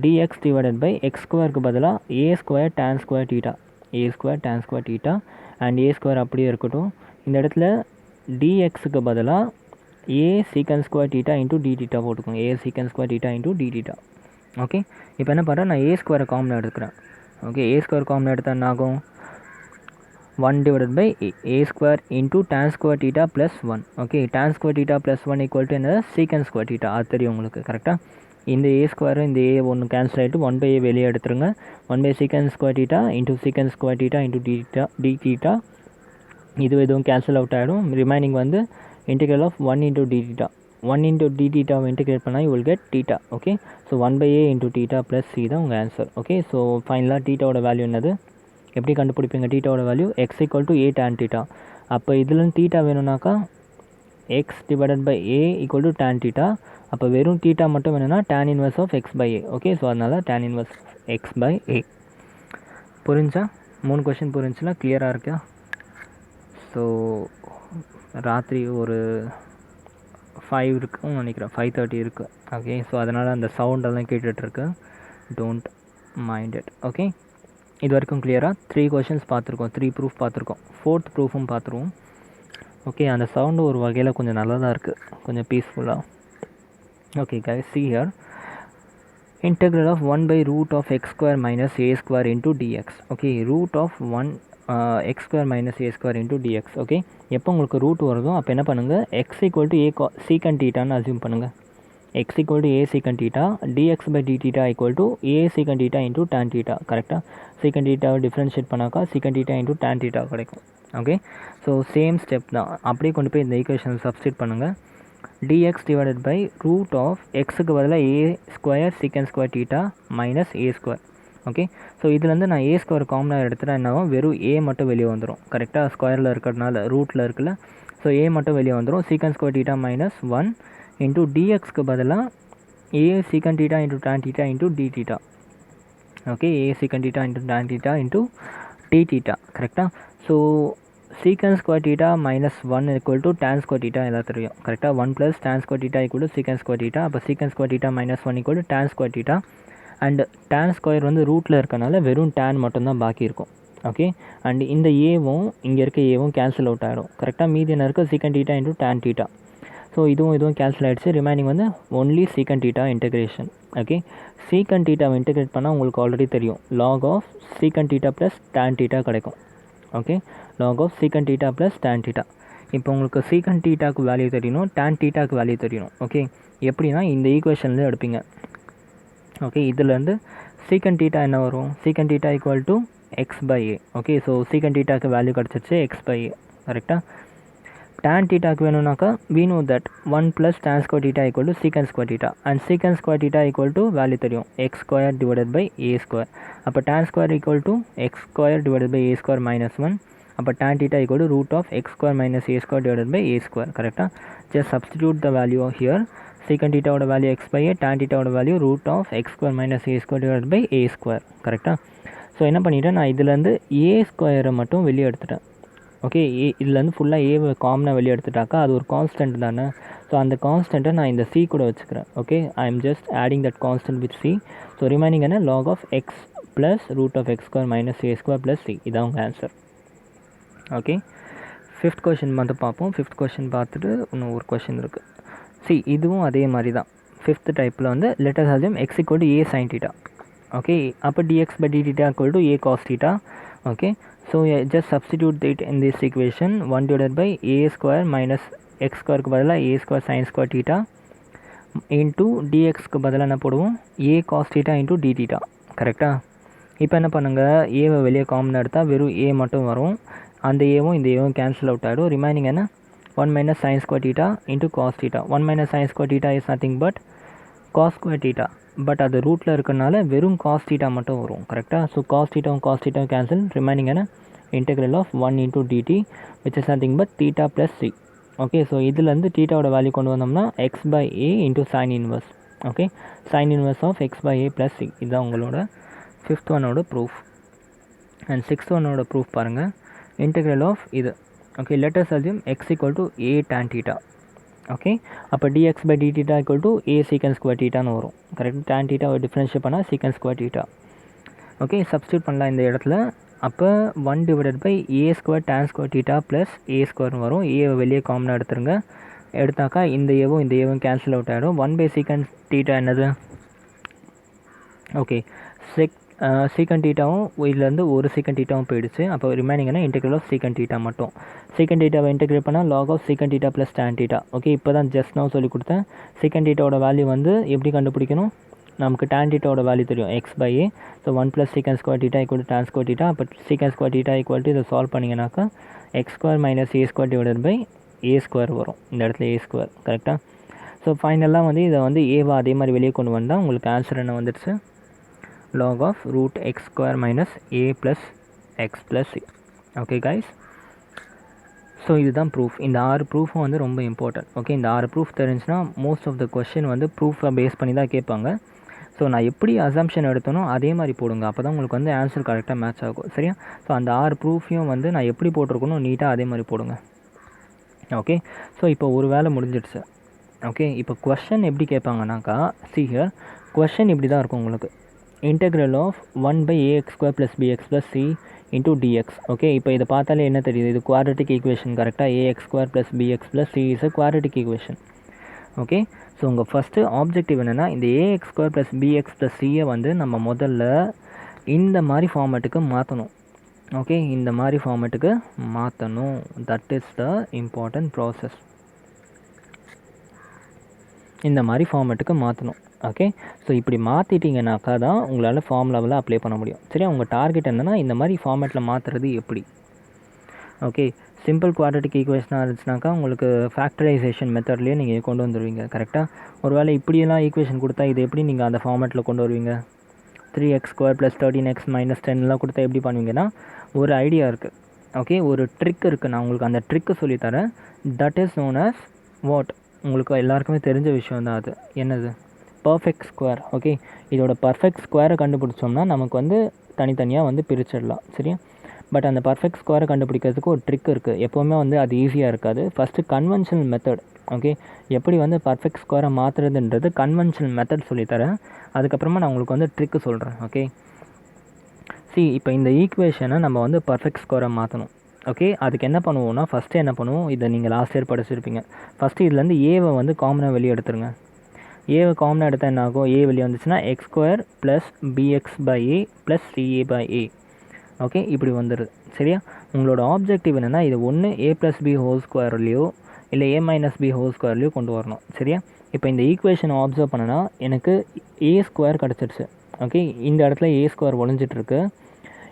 dx டிவைடட் பை எக்ஸ் ஸ்கொயருக்கு பதிலாக a square tan square θ, a square tan square θ and a square அப்படியே இருக்கட்டும். இந்த இடத்துல dxக்கு பதிலாக a secant square θ into dθ போட்டுக்கோங்க, a secant square θ into dθ. Okay இப்போ என்ன பண்ணுறேன், நான் a ஸ்கொயரை காமன் எடுக்கிறேன். ஓகே a ஸ்கொயர் காமன் எடுத்தால் என்ன ஆகும், 1 divided by a square into tan square theta plus 1. Okay tan square theta plus 1 equal to என்ன, secant square theta. அது தெரியும் உங்களுக்கு. கரெக்டாக? இந்த a ஸ்கொயர் இந்த a ஒன்று கேன்சல் ஆகிட்டு 1 by a வெளியே எடுத்துருங்க. 1 by secant square theta into secant square theta into d theta. இதுவும் கேன்சல் அவுட் ஆகிடும். ரிமைனிங் வந்து integral of 1 into d theta. 1 into d theta integrate பண்ணால் you will get theta. Okay so 1 by a into theta plus c தான் உங்கள் answer. Okay so ஃபைனலாக thetaவோட value என்னது, எப்படி கண்டுபிடிப்பீங்க thetaவோட value, x equal to a tan θ. அப்போ இதுலேருந்து theta வேணும்னாக்கா x divided by a equal to tan θ. அப்போ வெறும் theta மட்டும் வேணும்னா tan inverse of x by a. Okay so அதனால் tan inverse x by a. புரிஞ்சா? 3 கொஷின் புரிஞ்சுன்னா கிளியராக இருக்கா? ஸோ ராத்திரி ஒரு 5 இருக்குன்னு நினைக்கிறேன், 5:30 இருக்குது. ஓகே ஸோ அதனால் அந்த சவுண்டெல்லாம் கேட்டுட்ருக்கு, டோன்ட் மைண்ட் இட். ஓகே இது வரைக்கும் கிளியராக 3 கொஷின்ஸ் பார்த்துருக்கோம், 3 ப்ரூஃப் பார்த்துருக்கோம், 4th ப்ரூஃபும் பார்த்துருவோம். ஓகே அந்த சவுண்டு ஒரு வகையில் கொஞ்சம் நல்லா தான் இருக்குது, கொஞ்சம் பீஸ்ஃபுல்லாக. Okay guys, see here, integral of 1 by root of x square minus a square into dx. Okay root of 1 x square minus a square into dx. Okay எப்போ உங்களுக்கு ரூட் வருதோ அப்போ என்ன பண்ணுங்கள், x equal to a secant θன்னு assume பண்ணுங்கள். x equal to a secant θ, dx by dθ equal to a secant θ into tan θ. கரெக்டாக? secant θவை differentiate பண்ணாக்கா secant θ into tan θ கிடைக்கும். ஓகே ஸோ சேம் ஸ்டெப் தான், அப்படியே கொண்டு போய் இந்த ஈக்குவேஷன் சப்ஸ்டியூட் பண்ணுங்கள். dx divided by root of எக்ஸுக்கு பதிலாக a square secant square θ minus a square. Okay so இதுலேருந்து நான் a ஸ்கொயர் காமனாக எடுத்துகிட்டா என்னாகும், வெறும் a மட்டும் வெளியே வந்துடும். கரெக்டாக? ஸ்கொயரில் இருக்கிறதுனால ரூட்டில் இருக்குல்ல, ஸோ a மட்டும் வெளியே வந்துடும். secant ஸ்கொயர் θ மைனஸ் 1 இன்ட்டு dxக்கு பதிலாக a secant θ into tan θ into dθ. Okay a secant θ into tan θ into dθ. கரெக்டாக? So secant square θ minus 1 equal to tan square θ எல்லாம் தெரியும். கரெக்டாக? 1 + tan square θ equal to secant square θ. அப்போ secant square θ minus 1 equal to tan square θ. And tan square வந்து ரூட்டில் இருக்கனால வெறும் tan மட்டும்தான் பாக்கி இருக்கும். ஓகே, அண்ட் இந்த ஏவும் இங்கே இருக்க ஏவும் கேன்சல் அவுட் ஆகிடும். கரெக்டாக மீதி என்ன இருக்குது, secant theta into tan theta. So இதுவும் கேன்சல் ஆகிடுச்சு. ரிமைனிங் வந்து only secant theta integration. Okay, secant டீட்டாவை இன்டெகிரேட் பண்ணால் உங்களுக்கு ஆல்ரெடி தெரியும், log of secant theta plus tan theta கிடைக்கும். Okay, log of secant theta plus tan theta. இப்போ உங்களுக்கு சீக்கன் டீட்டாக்கு வேல்யூ தெரியணும், tan டீட்டாக்கு வேல்யூ தெரியணும். ஓகே, எப்படின்னா இந்த ஈக்குவேஷன்லேருந்து எடுப்பீங்க. ஓகே, இதுலேருந்து சீக்கன் டீட்டா என்ன வரும், சீக்கன் theta equal to x/a. Okay, so சீக்கன் டீட்டாக்கு வேல்யூ கிடச்சிருச்சு x/a. கரெக்டாக. tan டீட்டாக்கு வேணும்னாக்கா we know that 1 + tan square theta = secant square theta, and secant square theta = value தெரியும் x² / a². அப்போ tan square = x² / a² - 1. அப்போ tan theta = √x² - a² / a². கரெக்டாக. just substitute the value here. secant theta ஓட value x/a, tan theta ஓட value √x² - a² / a². கரெக்டாக. So என்ன பண்ணிவிட்டேன், நான் இதுலேருந்து a² மட்டும் வெளியே எடுத்துட்டேன். ஓகே, இதுலேருந்து ஃபுல்லாக ஏவை காமனாக வெளியே எடுத்துட்டாக்கா அது ஒரு கான்ஸ்டன்ட் தானே. ஸோ அந்த கான்ஸ்டண்ட்டை நான் இந்த சி கூட வச்சுக்கிறேன். Okay, I am just adding that constant with C. So remaining என்ன, log of X plus √x² - a² + c. இதான் உங்கள் ஆன்சர். ஓகே, 5th கொஷின் வந்து பார்ப்போம். 5th கொஷின் பார்த்துட்டு இன்னும் ஒரு கொஷின் இருக்குது. சி, இதுவும் அதே மாதிரி தான். 5th டைப்பில் வந்து let us assume x = a sin theta. Okay, அப்போ dx/dt = a cos theta. Okay, so just substitute it in this equation. 1 / a² - x²க்கு பதிலாக a² sin² theta into dxக்கு பதிலாக என்ன போடுவோம், a cos theta into d theta. கரெக்டாக. இப்போ என்ன பண்ணுங்கள், ஏவை வெளியே காமனாக எடுத்தால் வெறும் a மட்டும் வரும். அந்த ஏவும் இந்த ஏவும் கேன்சல் அவுட் ஆகிடும். ரிமைனிங் என்ன, 1 - sin² theta into cos theta. 1 - sin² theta is nothing but cos² theta. But அது ரூட்டில் இருக்கிறனால வெறும் cos theta மட்டும் வரும். கரெக்டாக. So cos theta cancel. Remaining என்ன, integral of 1 into dt which is nothing but theta plus c. Okay, so இதுலேருந்து தீட்டாவோட value கொண்டு வந்தோம்னா x/a into sin inverse. Okay, sin inverse of x/a plus c. இதுதான் உங்களோட 5th ஒன்னோட proof. And 6th ஒன்னோட proof பாருங்கள், integral of இது. Okay, let us assume x = a tan theta. Okay, அப்போ dx/dt = a secant square thetaன்னு வரும். Correct. tan theta differentiate பண்ணால் secant square theta. Okay, substitute பண்ணலாம் இந்த இடத்துல. அப்போ 1 / a² tan square theta plus a² வரும். ஏவை வெளியே காமனாக எடுத்துருங்க. எடுத்தாக்கா இந்த ஏவும் கேன்சல் அவுட் ஆகிடும். 1/secant theta என்னது, ஓகே, secant thetaவும் இதுலேருந்து ஒரு secant thetaவும் போயிடுச்சு. அப்போ ரிமைனிங் என்ன, integral of secant theta மட்டும். secant thetaவை இன்டெகிரேட் பண்ணால் log of secant theta plus tan theta. Okay, இப்போ தான் ஜஸ்ட் நான் சொல்லி கொடுத்தேன். secant thetaவோட வேல்யூ வந்து எப்படி கண்டுபிடிக்கணும், நமக்கு tan thetaவோட வேல்யூ தெரியும் x/a. So 1 + secant square theta = tan square theta. அப்போ secant square theta = இதை சால்வ் பண்ணிங்கனாக்கா x² - a² / a² வரும். இந்த இடத்துல a². கரெக்டாக. ஸோ ஃபைனலாக வந்து இதை வந்து ஏவா அதே மாதிரி வெளியே கொண்டு வந்தால் உங்களுக்கு ஆன்சர் என்ன வந்துடுச்சு, log of √x² - a + x + c. Okay guys, so இதுதான் ப்ரூஃப். இந்த 6 ப்ரூஃபும் வந்து ரொம்ப இம்பார்ட்டன்ட். ஓகே, இந்த 6 ப்ரூஃப் தெரிஞ்சுன்னா மோஸ்ட் ஆஃப் த கொஷின் வந்து ப்ரூஃபை பேஸ் பண்ணி தான் கேட்பாங்க. ஸோ நான் எப்படி அசம்ஷன் எடுத்தனோ அதே மாதிரி போடுங்க. அப்போ தான் உங்களுக்கு வந்து ஆன்சர் கரெக்டாக மேட்ச் ஆகும். சரியா. ஸோ அந்த 6 ப்ரூஃபையும் வந்து நான் எப்படி போட்டிருக்கணும் நீட்டாக அதே மாதிரி போடுங்க. ஓகே, ஸோ இப்போ ஒரு வேலை முடிஞ்சிடுச்சு. ஓகே, இப்போ கொஷன் எப்படி கேட்பாங்கனாக்கா, see here, கொஷன் இப்படி தான் இருக்கும் உங்களுக்கு. integral of 1/ax² + bx + c into dx. Okay, இப்போ இதை பார்த்தாலே என்ன தெரியுது, இது குவாட்ரட்டிக் ஈக்குவேஷன். கரெக்டாக. ax² + bx + c is a quadratic equation. Okay, so உங்கள் ஃபஸ்ட்டு ஆப்ஜெக்டிவ் என்னென்னா, இந்த ax² + bx + c வந்து நம்ம முதல்ல இந்த மாதிரி ஃபார்மேட்டுக்கு மாற்றணும். ஓகே, இந்த மாதிரி ஃபார்மேட்டுக்கு மாற்றணும். That is the important process. இந்த மாதிரி ஃபார்மேட்டுக்கு மாற்றணும். ஓகே, ஸோ இப்படி மாற்றிட்டிங்கனாக்கா தான் உங்களால் ஃபார்முலாவில் அப்ளை பண்ண முடியும். சரியா. உங்கள் டார்கெட் என்னென்னா இந்த மாதிரி ஃபார்மேட்டில் மாற்றுறது எப்படி. ஓகே, சிம்பிள் குவாட்ரட்டிக் ஈக்குவேஷனாக இருந்துச்சுனாக்கா உங்களுக்கு ஃபேக்டரைசேஷன் மெத்தட்லேயே நீங்கள் கொண்டு வந்துடுவீங்க. கரெக்டாக. ஒரு வேளை இப்படியெல்லாம் ஈக்குவேஷன் கொடுத்தா இது எப்படி நீங்கள் அந்த ஃபார்மேட்டில் கொண்டு வருவீங்க, 3x² + 13x - 10 கொடுத்தா எப்படி பண்ணுவீங்கன்னா, ஒரு ஐடியா இருக்குது. ஓகே, ஒரு ட்ரிக் இருக்குது. நான் உங்களுக்கு அந்த ட்ரிக்கு சொல்லித்தரேன். That is known as what, உங்களுக்கு எல்லாருக்குமே தெரிஞ்ச விஷயம் தான் அது. என்னது, பர்ஃபெக்ட் ஸ்கொயர். ஓகே, இதோட பர்ஃபெக்ட் ஸ்கொயரை கண்டுபிடிச்சோம்னா நமக்கு வந்து தனித்தனியாக வந்து பிரிச்சிடலாம். சரியா. பட் அந்த பர்ஃபெக்ட் ஸ்கொயரை கண்டுபிடிக்கிறதுக்கு ஒரு ட்ரிக் இருக்குது. எப்போவுமே வந்து அது ஈஸியாக இருக்காது. ஃபஸ்ட்டு கன்வென்ஷனல் மெத்தட், ஓகே, எப்படி வந்து பர்ஃபெக்ட் ஸ்கொயரை மாற்றுறதுன்றது கன்வென்ஷனல் மெத்தட் சொல்லித்தரேன். அதுக்கப்புறமா நான் உங்களுக்கு வந்து ட்ரிக்கு சொல்கிறேன். ஓகே, இப்போ இந்த ஈக்குவேஷனை நம்ம வந்து பர்ஃபெக்ட் ஸ்கொயரை மாற்றணும். ஓகே, அதுக்கு என்ன பண்ணுவோம்னா, ஃபஸ்ட்டு என்ன பண்ணுவோம், இதை நீங்கள் லாஸ்ட் இயர் படிச்சிருப்பீங்க. ஃபஸ்ட்டு இதுலேருந்து ஏவை வந்து காமனாக வெளியே எடுத்துருங்க. ஏவை காமனாக எடுத்தால் என்ன ஆகும், ஏ வெளியே வந்துச்சுன்னா x square plus bx by A plus c a by A. Okay, இப்படி வந்துடுது. சரியா, உங்களோட ஆப்ஜெக்டிவ் என்னென்னா இது ஒன்று ஏ ப்ளஸ் பி ஹோல் ஸ்கொயர்லையோ இல்லை ஏ மைனஸ் பி ஹோல் ஸ்கொயர்லையோ கொண்டு வரணும். சரியா, இப்போ இந்த ஈக்குவேஷனை ஆப்சர்வ் பண்ணனா எனக்கு ஏ ஸ்கொயர் கிடச்சிருச்சு. ஓகே, இந்த இடத்துல ஏ ஸ்கொயர் ஒழிஞ்சிட்ருக்கு,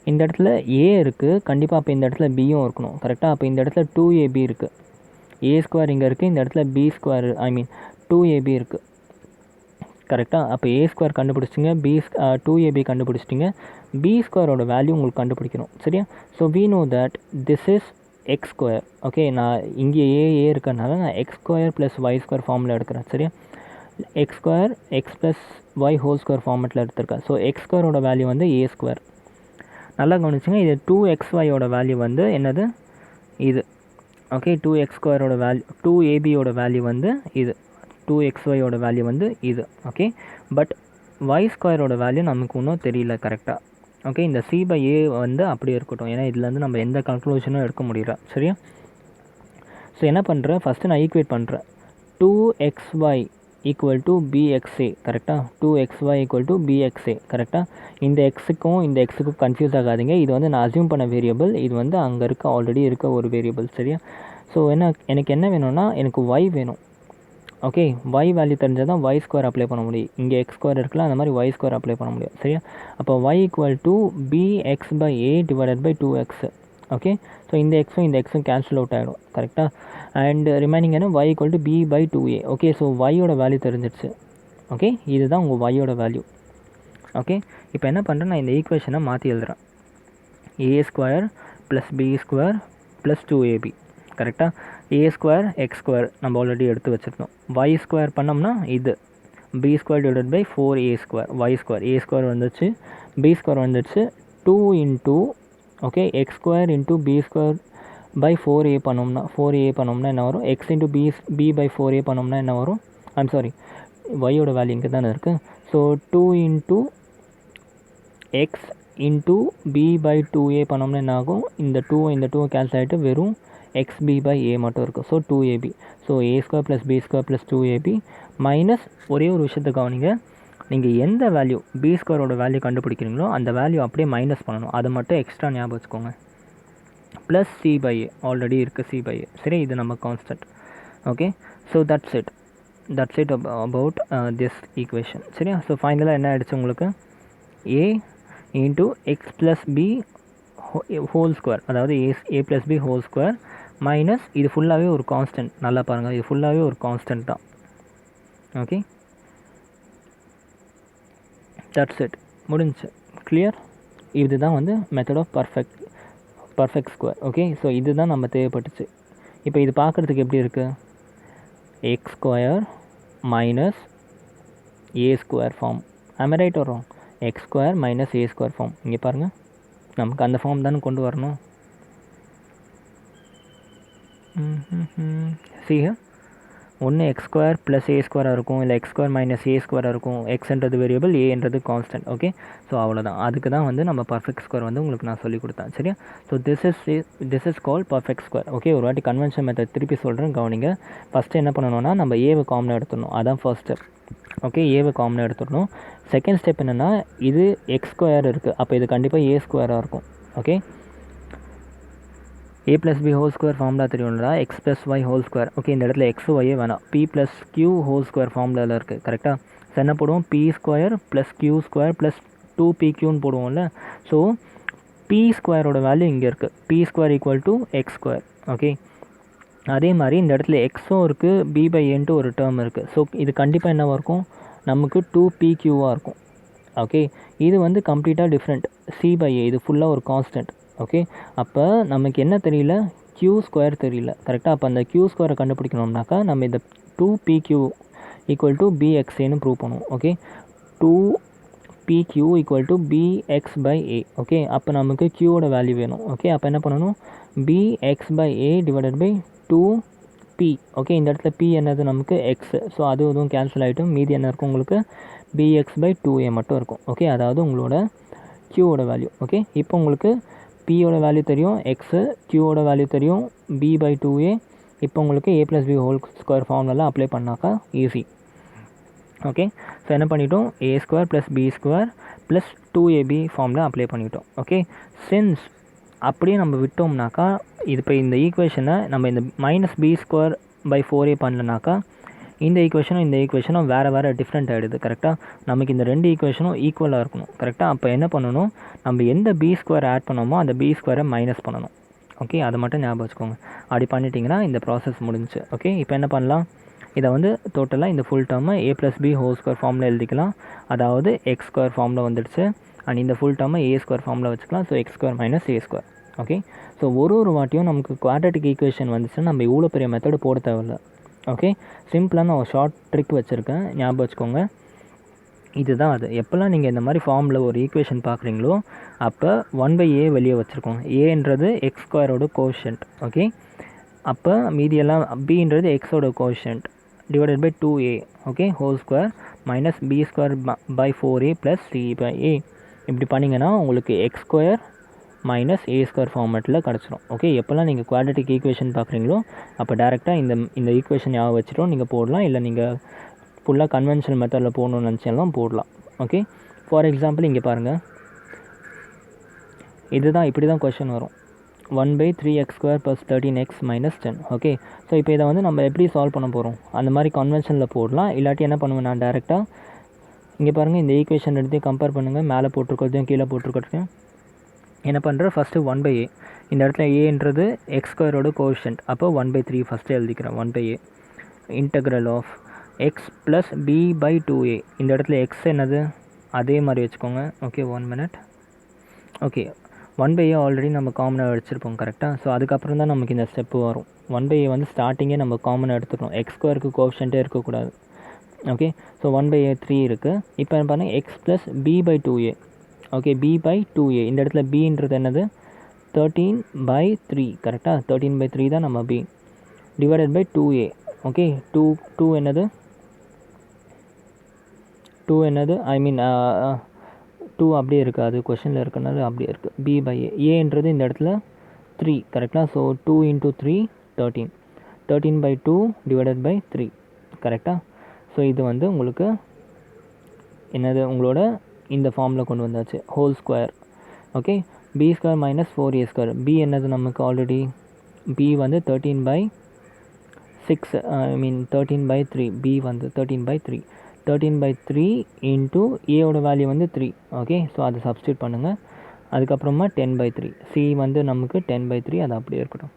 இந்த இடத்துல ஏ இருக்குது கண்டிப்பாக, அப்போ இந்த இடத்துல பியும் இருக்கணும். கரெக்டாக, அப்போ இந்த இடத்துல 2ab இருக்குது. ஏ ஸ்கொயர் இங்கே இருக்குது, இந்த இடத்துல பி ஸ்கொயர் 2ab இருக்குது. கரெக்டாக, அப்போ ஏ ஸ்கொயர் கண்டுபிடிச்சிட்டிங்க, 2ab கண்டுபிடிச்சிட்டிங்க, பி ஸ்கொயரோட வேல்யூ உங்களுக்கு கண்டுபிடிக்கணும். சரியா, so we know that this is X square. Okay, நான் இங்கே ஏ இருக்கிறதுனால நான் X square plus Y square ஃபார்மில் எடுக்கிறேன். சரியா, X square X plus Y whole square ஃபார்மெட்டில் எடுத்திருக்கேன். ஸோ எக்ஸ் ஸ்கொயரோட வேல்யூ வந்து ஏ ஸ்கொயர். நல்லா கவனிச்சுங்க, இது 2xyயோட வேல்யூ வந்து என்னது, இது. ஓகே, 2x ஸ்கொயரோட வேல்யூ 2abயோட வேல்யூ வந்து இது, 2xyயோட வேல்யூ வந்து இது. ஓகே, பட் ஒய் ஸ்கொயரோட வேல்யூ நமக்கு இன்னும் தெரியல கரெக்டாக. ஓகே, இந்த சி பை ஏ வந்து அப்படியே இருக்கட்டும், ஏன்னா இதுலேருந்து நம்ம எந்த கன்க்ளூஷனும் எடுக்க முடியல. சரியா, ஸோ என்ன பண்ணுறேன், ஃபஸ்ட்டு நான் ஈக்குவேட் பண்ணுறேன். 2xy equal to பிஎக்ஸ்ஏ. கரெக்டாக, 2xy ஈக்குவல் டு பிஎக்ஸ்ஏ. கரெக்டாக, இந்த எக்ஸுக்கும் இந்த எக்ஸுக்கும் கன்ஃபியூஸ் ஆகாதீங்க. இது வந்து நான் அசியூம் பண்ண வேரியபிள், இது வந்து அங்கே இருக்க ஆல்ரெடி இருக்க ஒரு வேரியபிள். சரியா, ஸோ எனக்கு என்ன வேணும்னா, எனக்கு ஒய் வேணும். ஓகே, ஒய் வேல்யூ தெரிஞ்சால் தான் ஒய் ஸ்கொயர் அப்ளை பண்ண முடியும். இங்கே எக்ஸ் ஸ்கொயர் இருக்கலாம், அந்த மாதிரி ஒய் ஸ்கொயர் அப்ளை பண்ண முடியும். சரியா, அப்போ y equal to bx by a divided by 2x. Okay, so இந்த எக்ஸும் இந்த எக்ஸும் கேன்சல் அவுட் ஆகிடும். கரெக்டாக, அண்ட் ரிமைனிங் என்ன, y equal to b by 2a. Okay, so ஒய்யோட வேல்யூ தெரிஞ்சிடுச்சு. ஓகே, இதுதான் உங்கள் ஒய்யோட வேல்யூ. ஓகே, இப்போ என்ன பண்ணுறேன், நான் இந்த ஈக்குவேஷனை மாற்றி எழுதுகிறேன். A square plus B square plus 2ab. கரெக்டாக, ஏ ஸ்கொயர் எக்ஸ் ஸ்கொயர் நம்ம ஆல்ரெடி எடுத்து வச்சுருந்தோம். ஒய் ஸ்கொயர் பண்ணோம்னா இது B square divided by 4a square. Y square A square வந்துச்சு, பி ஸ்கொயர் வந்துச்சு, 2 into okay X square into B square by 4a பண்ணோம்னா என்ன வரும், X into b by 4a பண்ணோம்னா என்ன வரும், ஐம் சாரி ஒய்யோட வேல்யூ இங்கே தானே இருக்குது. So 2 into x into b by 2a பண்ணோம்னா என்ன ஆகும், இந்த 2 கேன்சல் ஆகிட்டு வெறும் xb பை a மட்டும் இருக்குது. So 2ab. So a square plus B square plus 2ab minus ஒரே ஒரு விஷயத்தை கவனிங்க, நீங்கள் எந்த வேல்யூ பி ஸ்கொயரோட வேல்யூ கண்டுபிடிக்கிறீங்களோ அந்த வேல்யூ அப்படியே மைனஸ் பண்ணணும். அதை மட்டும் எக்ஸ்ட்ரா ஞாபகம் வச்சுக்கோங்க. Plus C by A already இருக்குது, சி பை ஏ. சரி, இது நம்ம constant. Okay, so that's it about this equation. சரியா, ஸோ ஃபைனலாக என்ன ஆகிடுச்சு உங்களுக்கு, A into X plus B whole square, அதாவது A plus B whole square minus இது ஃபுல்லாகவே ஒரு கான்ஸ்டன்ட். நல்லா பாருங்கள், இது ஃபுல்லாகவே ஒரு கான்ஸ்டன்ட் தான். ஓகே, தட்ஸ் இட், முடிஞ்சு. கிளியர், இதுதான் வந்து method of perfect square. Okay, so இதுதான் நம்ம தேவைப்பட்டுச்சு. இப்போ இது பார்க்குறதுக்கு எப்படி இருக்குது, x square minus A square form. I'm right or wrong? X square minus A square form. இங்கே பாருங்கள், நமக்கு அந்த ஃபார்ம் தானே கொண்டு வரணும். சி ஒன்று எக்ஸ் ஸ்கொயர் ப்ளஸ் ஏ ஸ்கொயராக இருக்கும், இல்லை எக்ஸ் ஸ்கொயர் மைனஸ் ஏ ஸ்கொயராக இருக்கும். எக்ஸ்ன்றது வேரியபிள், ஏன்றது கான்ஸ்டன்ட். ஓகே, ஸோ அவ்வளோதான். அதுக்கு தான் வந்து நம்ம பர்ஃபெக்ட் ஸ்கொயர் வந்து உங்களுக்கு நான் சொல்லி கொடுத்தேன். சரியா, so this is call perfect square. Okay, ஒரு வாட்டி கன்வென்ஷன் மெத்தட் திருப்பி சொல்கிறேன் கவனிங்க. ஃபஸ்ட்டு என்ன பண்ணணும்னா, நம்ம ஏவை காமனாக எடுத்துடணும், அதான் ஃபர்ஸ்ட் ஸ்டெப். ஓகே, ஏவை காமனாக எடுத்துடணும். செகண்ட் ஸ்டெப் என்னென்னா, இது எக்ஸ் ஸ்கொயர் இருக்குது, அப்போ இது கண்டிப்பாக ஏ ஸ்கொயராக இருக்கும். ஓகே, ஏ plus B whole square formula தெரியும்ல, X plus Y whole square. Okay, இந்த இடத்துல எக்ஸ் ஒய்யே வேணாம், P plus Q whole square ஃபார்முலாவில் இருக்குது. கரெக்டாக, ஸோ என்ன போடுவோம், P square plus Q square plus 2pqன்னு போடுவோம்ல. ஸோ பி ஸ்கொயரோட வேல்யூ இங்கே இருக்குது, P square equal to X square. Okay, அதே மாதிரி இந்த இடத்துல எக்ஸும் இருக்குது, பி பை ஏன்ட்டு ஒரு டேர்ம் இருக்குது. ஸோ இது கண்டிப்பாக என்னவாக இருக்கும், நமக்கு 2pqவாக இருக்கும். ஓகே, இது வந்து கம்ப்ளீட்டாக டிஃப்ரெண்ட், சி பை ஏ இது ஃபுல்லாக ஒரு கான்ஸ்டன்ட். ஓகே, அப்போ நமக்கு என்ன தெரியல, க்யூ ஸ்கொயர் தெரியல. கரெக்டாக, அப்போ அந்த க்யூ ஸ்கொயரை கண்டுபிடிக்கணும்னாக்கா நம்ம இந்த 2pq ஈக்குவல் டு பிஎக்ஸ்ஏன்னு ப்ரூவ் பண்ணுவோம். Okay, 2 PQ equal to BX by A. Okay, அப்போ நமக்கு Qவோட வேல்யூ வேணும். ஓகே, அப்போ என்ன பண்ணணும், BX by A divided by 2P. Okay, இந்த இடத்துல P என்னது நமக்கு எக்ஸு, ஸோ அது எதுவும் கேன்சல் ஆகிட்டும். மீதி என்ன இருக்கும் உங்களுக்கு, BX by 2A மட்டும் இருக்கும். ஓகே, அதாவது உங்களோட Qவோட வேல்யூ. ஓகே, இப்போ உங்களுக்கு Pயோட வேல்யூ தெரியும், எக்ஸு, Qவோட வேல்யூ தெரியும், B by 2A. இப்போ உங்களுக்கு A + B whole square formula apply பண்ணாக்கா ஈஸி. ஓகே, ஸோ என்ன பண்ணிட்டோம், A² + B² + 2AB formula apply பண்ணிட்டோம். ஓகே, சின்ஸ் அப்படியே நம்ம விட்டோம்னாக்கா, இது இப்போ இந்த ஈக்குவேஷனை நம்ம இந்த -B² by 4A பண்ணலனாக்கா இந்த ஈக்குவேஷனும் வேறு டிஃப்ரெண்ட் ஆகிடுது. கரெக்டாக, நமக்கு இந்த ரெண்டு ஈக்குவேஷனும் ஈக்குவலாக இருக்கணும். கரெக்டாக, அப்போ என்ன பண்ணணும், நம்ம எந்த B² ஆட் பண்ணோமோ அந்த B² மைனஸ் பண்ணணும். ஓகே, அதை மட்டும் ஞாபகம் வச்சுக்கோங்க. அப்படி பண்ணிட்டீங்கன்னா இந்த ப்ராசஸ் முடிஞ்சிச்சு. ஓகே, இப்போ என்ன பண்ணலாம், இதை வந்து டோட்டலாக இந்த ஃபுல் டேர்மை A + B ஹோல் ஸ்கொயர் ஃபார்மில் எழுதிக்கலாம். அதாவது X² ஃபார்மில் வந்துடுச்சு. அண்ட் இந்த ஃபுல் டேர்மை A² ஃபார்மில் வச்சுக்கலாம். So X² - A². Okay, so ஒரு வாட்டியும் நமக்கு குவாட்ரட்டிக் ஈக்குவேஷன் வந்துச்சுன்னா நம்ம இவ்வளோ பெரிய மெத்தடு போட தேவையில்லை. ஓகே, சிம்பிளாக நான் ஒரு ஷார்ட் ட்ரிக் வச்சுருக்கேன், ஞாபகம் வச்சுக்கோங்க. இதுதான் அது. எப்போல்லாம் நீங்கள் இந்த மாதிரி ஃபார்மில் ஒரு ஈக்குவேஷன் பார்க்குறீங்களோ அப்போ 1/A வெளியே வச்சுருக்கோங்க. ஏன்றது X² கோஷன்ட். ஓகே, அப்போ மீதியெல்லாம் Bன்றது Xோட coefficient divided by 2A. Okay, whole square minus B² by 4A + C by A. இப்படி பண்ணிங்கன்னா உங்களுக்கு X² - A² ஃபார்மேட்டில் கிடச்சிரும். ஓகே, எப்போல்லாம் நீங்கள் குவாட்ரட்டிக் ஈக்குவேஷன் பார்க்குறீங்களோ அப்போ டேரெக்டாக இந்த ஈக்குவேஷன் ஞாபகம் வச்சுட்டோம் நீங்கள் போடலாம். இல்லை நீங்கள் ஃபுல்லாக கன்வென்ஷனல் மெத்தடில் போடணும்னு நினச்சாலும் போடலாம். ஓகே, ஃபார் எக்ஸாம்பிள் இங்கே பாருங்கள், இதுதான் இப்படி தான் கொஷின் வரும். 1/3x² + 13x - 10. ஓகே, ஸோ இப்போ இதை வந்து நம்ம எப்படி சால்வ் பண்ண போகிறோம், அந்த மாதிரி கன்வென்ஷனில் போடலாம். இல்லாட்டி என்ன பண்ணுவேன் நான் டேரெக்டாக இங்கே பாருங்கள், இந்த ஈக்குவேஷன் எடுத்து கம்பேர் பண்ணுங்கள். மேலே போட்டிருக்கிறதையும் கீழே போட்டிருக்கிறதையும் என்ன பண்ணுறேன், ஃபஸ்ட்டு 1/A. இந்த இடத்துல ஏன்றது X² கோஷன்ட், அப்போ 1/3 ஃபஸ்ட்டு எழுதிக்கிறேன். 1/A இன்டெக்ரல் of x + B by 2A. இந்த இடத்துல x என்னது அதே மாதிரி வச்சுக்கோங்க. Okay, 1 minute. Okay, 1/A already நம்ம காமனாக வச்சுருப்போம். கரெக்டாக, ஸோ அதுக்கப்புறம் தான் நமக்கு இந்த ஸ்டெப்பு வரும். 1/A வந்து ஸ்டார்டிங்கே நம்ம காமனாக எடுத்துக்கணும். X² கோஷன்ட்டே இருக்கக்கூடாது. ஓகே, ஸோ 1/A 3 இருக்குது. இப்போ என்ன பண்ணேன், x + B by 2A. Okay, B by 2A. இந்த இடத்துல Bன்றது என்னது 13/3. கரெக்டாக, 13/3 தான் நம்ம B divided by 2A. Okay, 2 என்னது ஐ மீன் 2 அப்படியே இருக்குது, அது கொஷனில் இருக்கனால அப்படியே இருக்குது. B by A. ஏன்றது இந்த இடத்துல 3. கரெக்டாக, ஸோ 2 × 3 13. 13/2 divided by 3. கரெக்டாக, ஸோ இது வந்து உங்களுக்கு என்னது உங்களோட இந்த ஃபார்மில் கொண்டு வந்தாச்சு, whole square. Okay, B² - 4A². B என்னது நமக்கு ஆல்ரெடி B வந்து 13/6 ஐ மீன் 13/3. B வந்து 13/3. 13/3 இன்ட்டு ஏவோட வேல்யூ வந்து 3. ஓகே, ஸோ அதை சப்ஸ்டியூட் பண்ணுங்கள். அதுக்கப்புறமா 10/3. C வந்து நமக்கு 10/3, அது அப்படியே இருக்கட்டும்.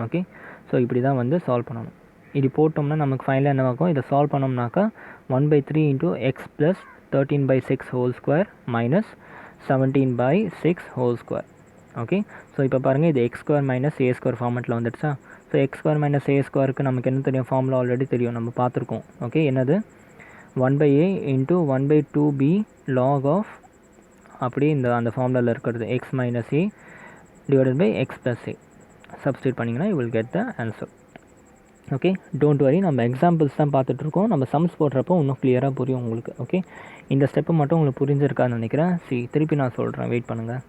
ஓகே, ஸோ இப்படி தான் வந்து சால்வ் பண்ணணும். இது போட்டோம்னா நமக்கு ஃபைனலாக என்ன ஆகும், இதை சால்வ் பண்ணோம்னாக்கா 1/3 × x + 13/6 whole square minus 17/6 whole square. Okay, so இப்போ பாருங்கள், இது X² - A² ஃபார்மேட்டில் வந்துடுச்சா. ஸோ X² - A²க்கு நமக்கு என்ன தெரியும், ஃபார்முலா ஆல்ரெடி தெரியும், நம்ம பார்த்துருக்கோம். ஓகே, என்னது 1/A × 1/2B log ஆஃப் அப்படி அந்த ஃபார்முலாவில் இருக்கிறது x - A divided by x + A. Substitute பண்ணிங்கன்னா you will get the answer. Okay, don't worry, நம்ம எக்ஸாம்பிள்ஸ் தான் பார்த்துட்ருக்கோம். நம்ம சம்ஸ் போடுறப்போ இன்னும் கிளியராக புரியும் உங்களுக்கு. ஓகே, இந்த ஸ்டெப்பு மட்டும் உங்களுக்கு புரிஞ்சிருக்கான்னு நினைக்கிறேன். திருப்பி நான் சொல்கிறேன், வெயிட் பண்ணுங்கள்.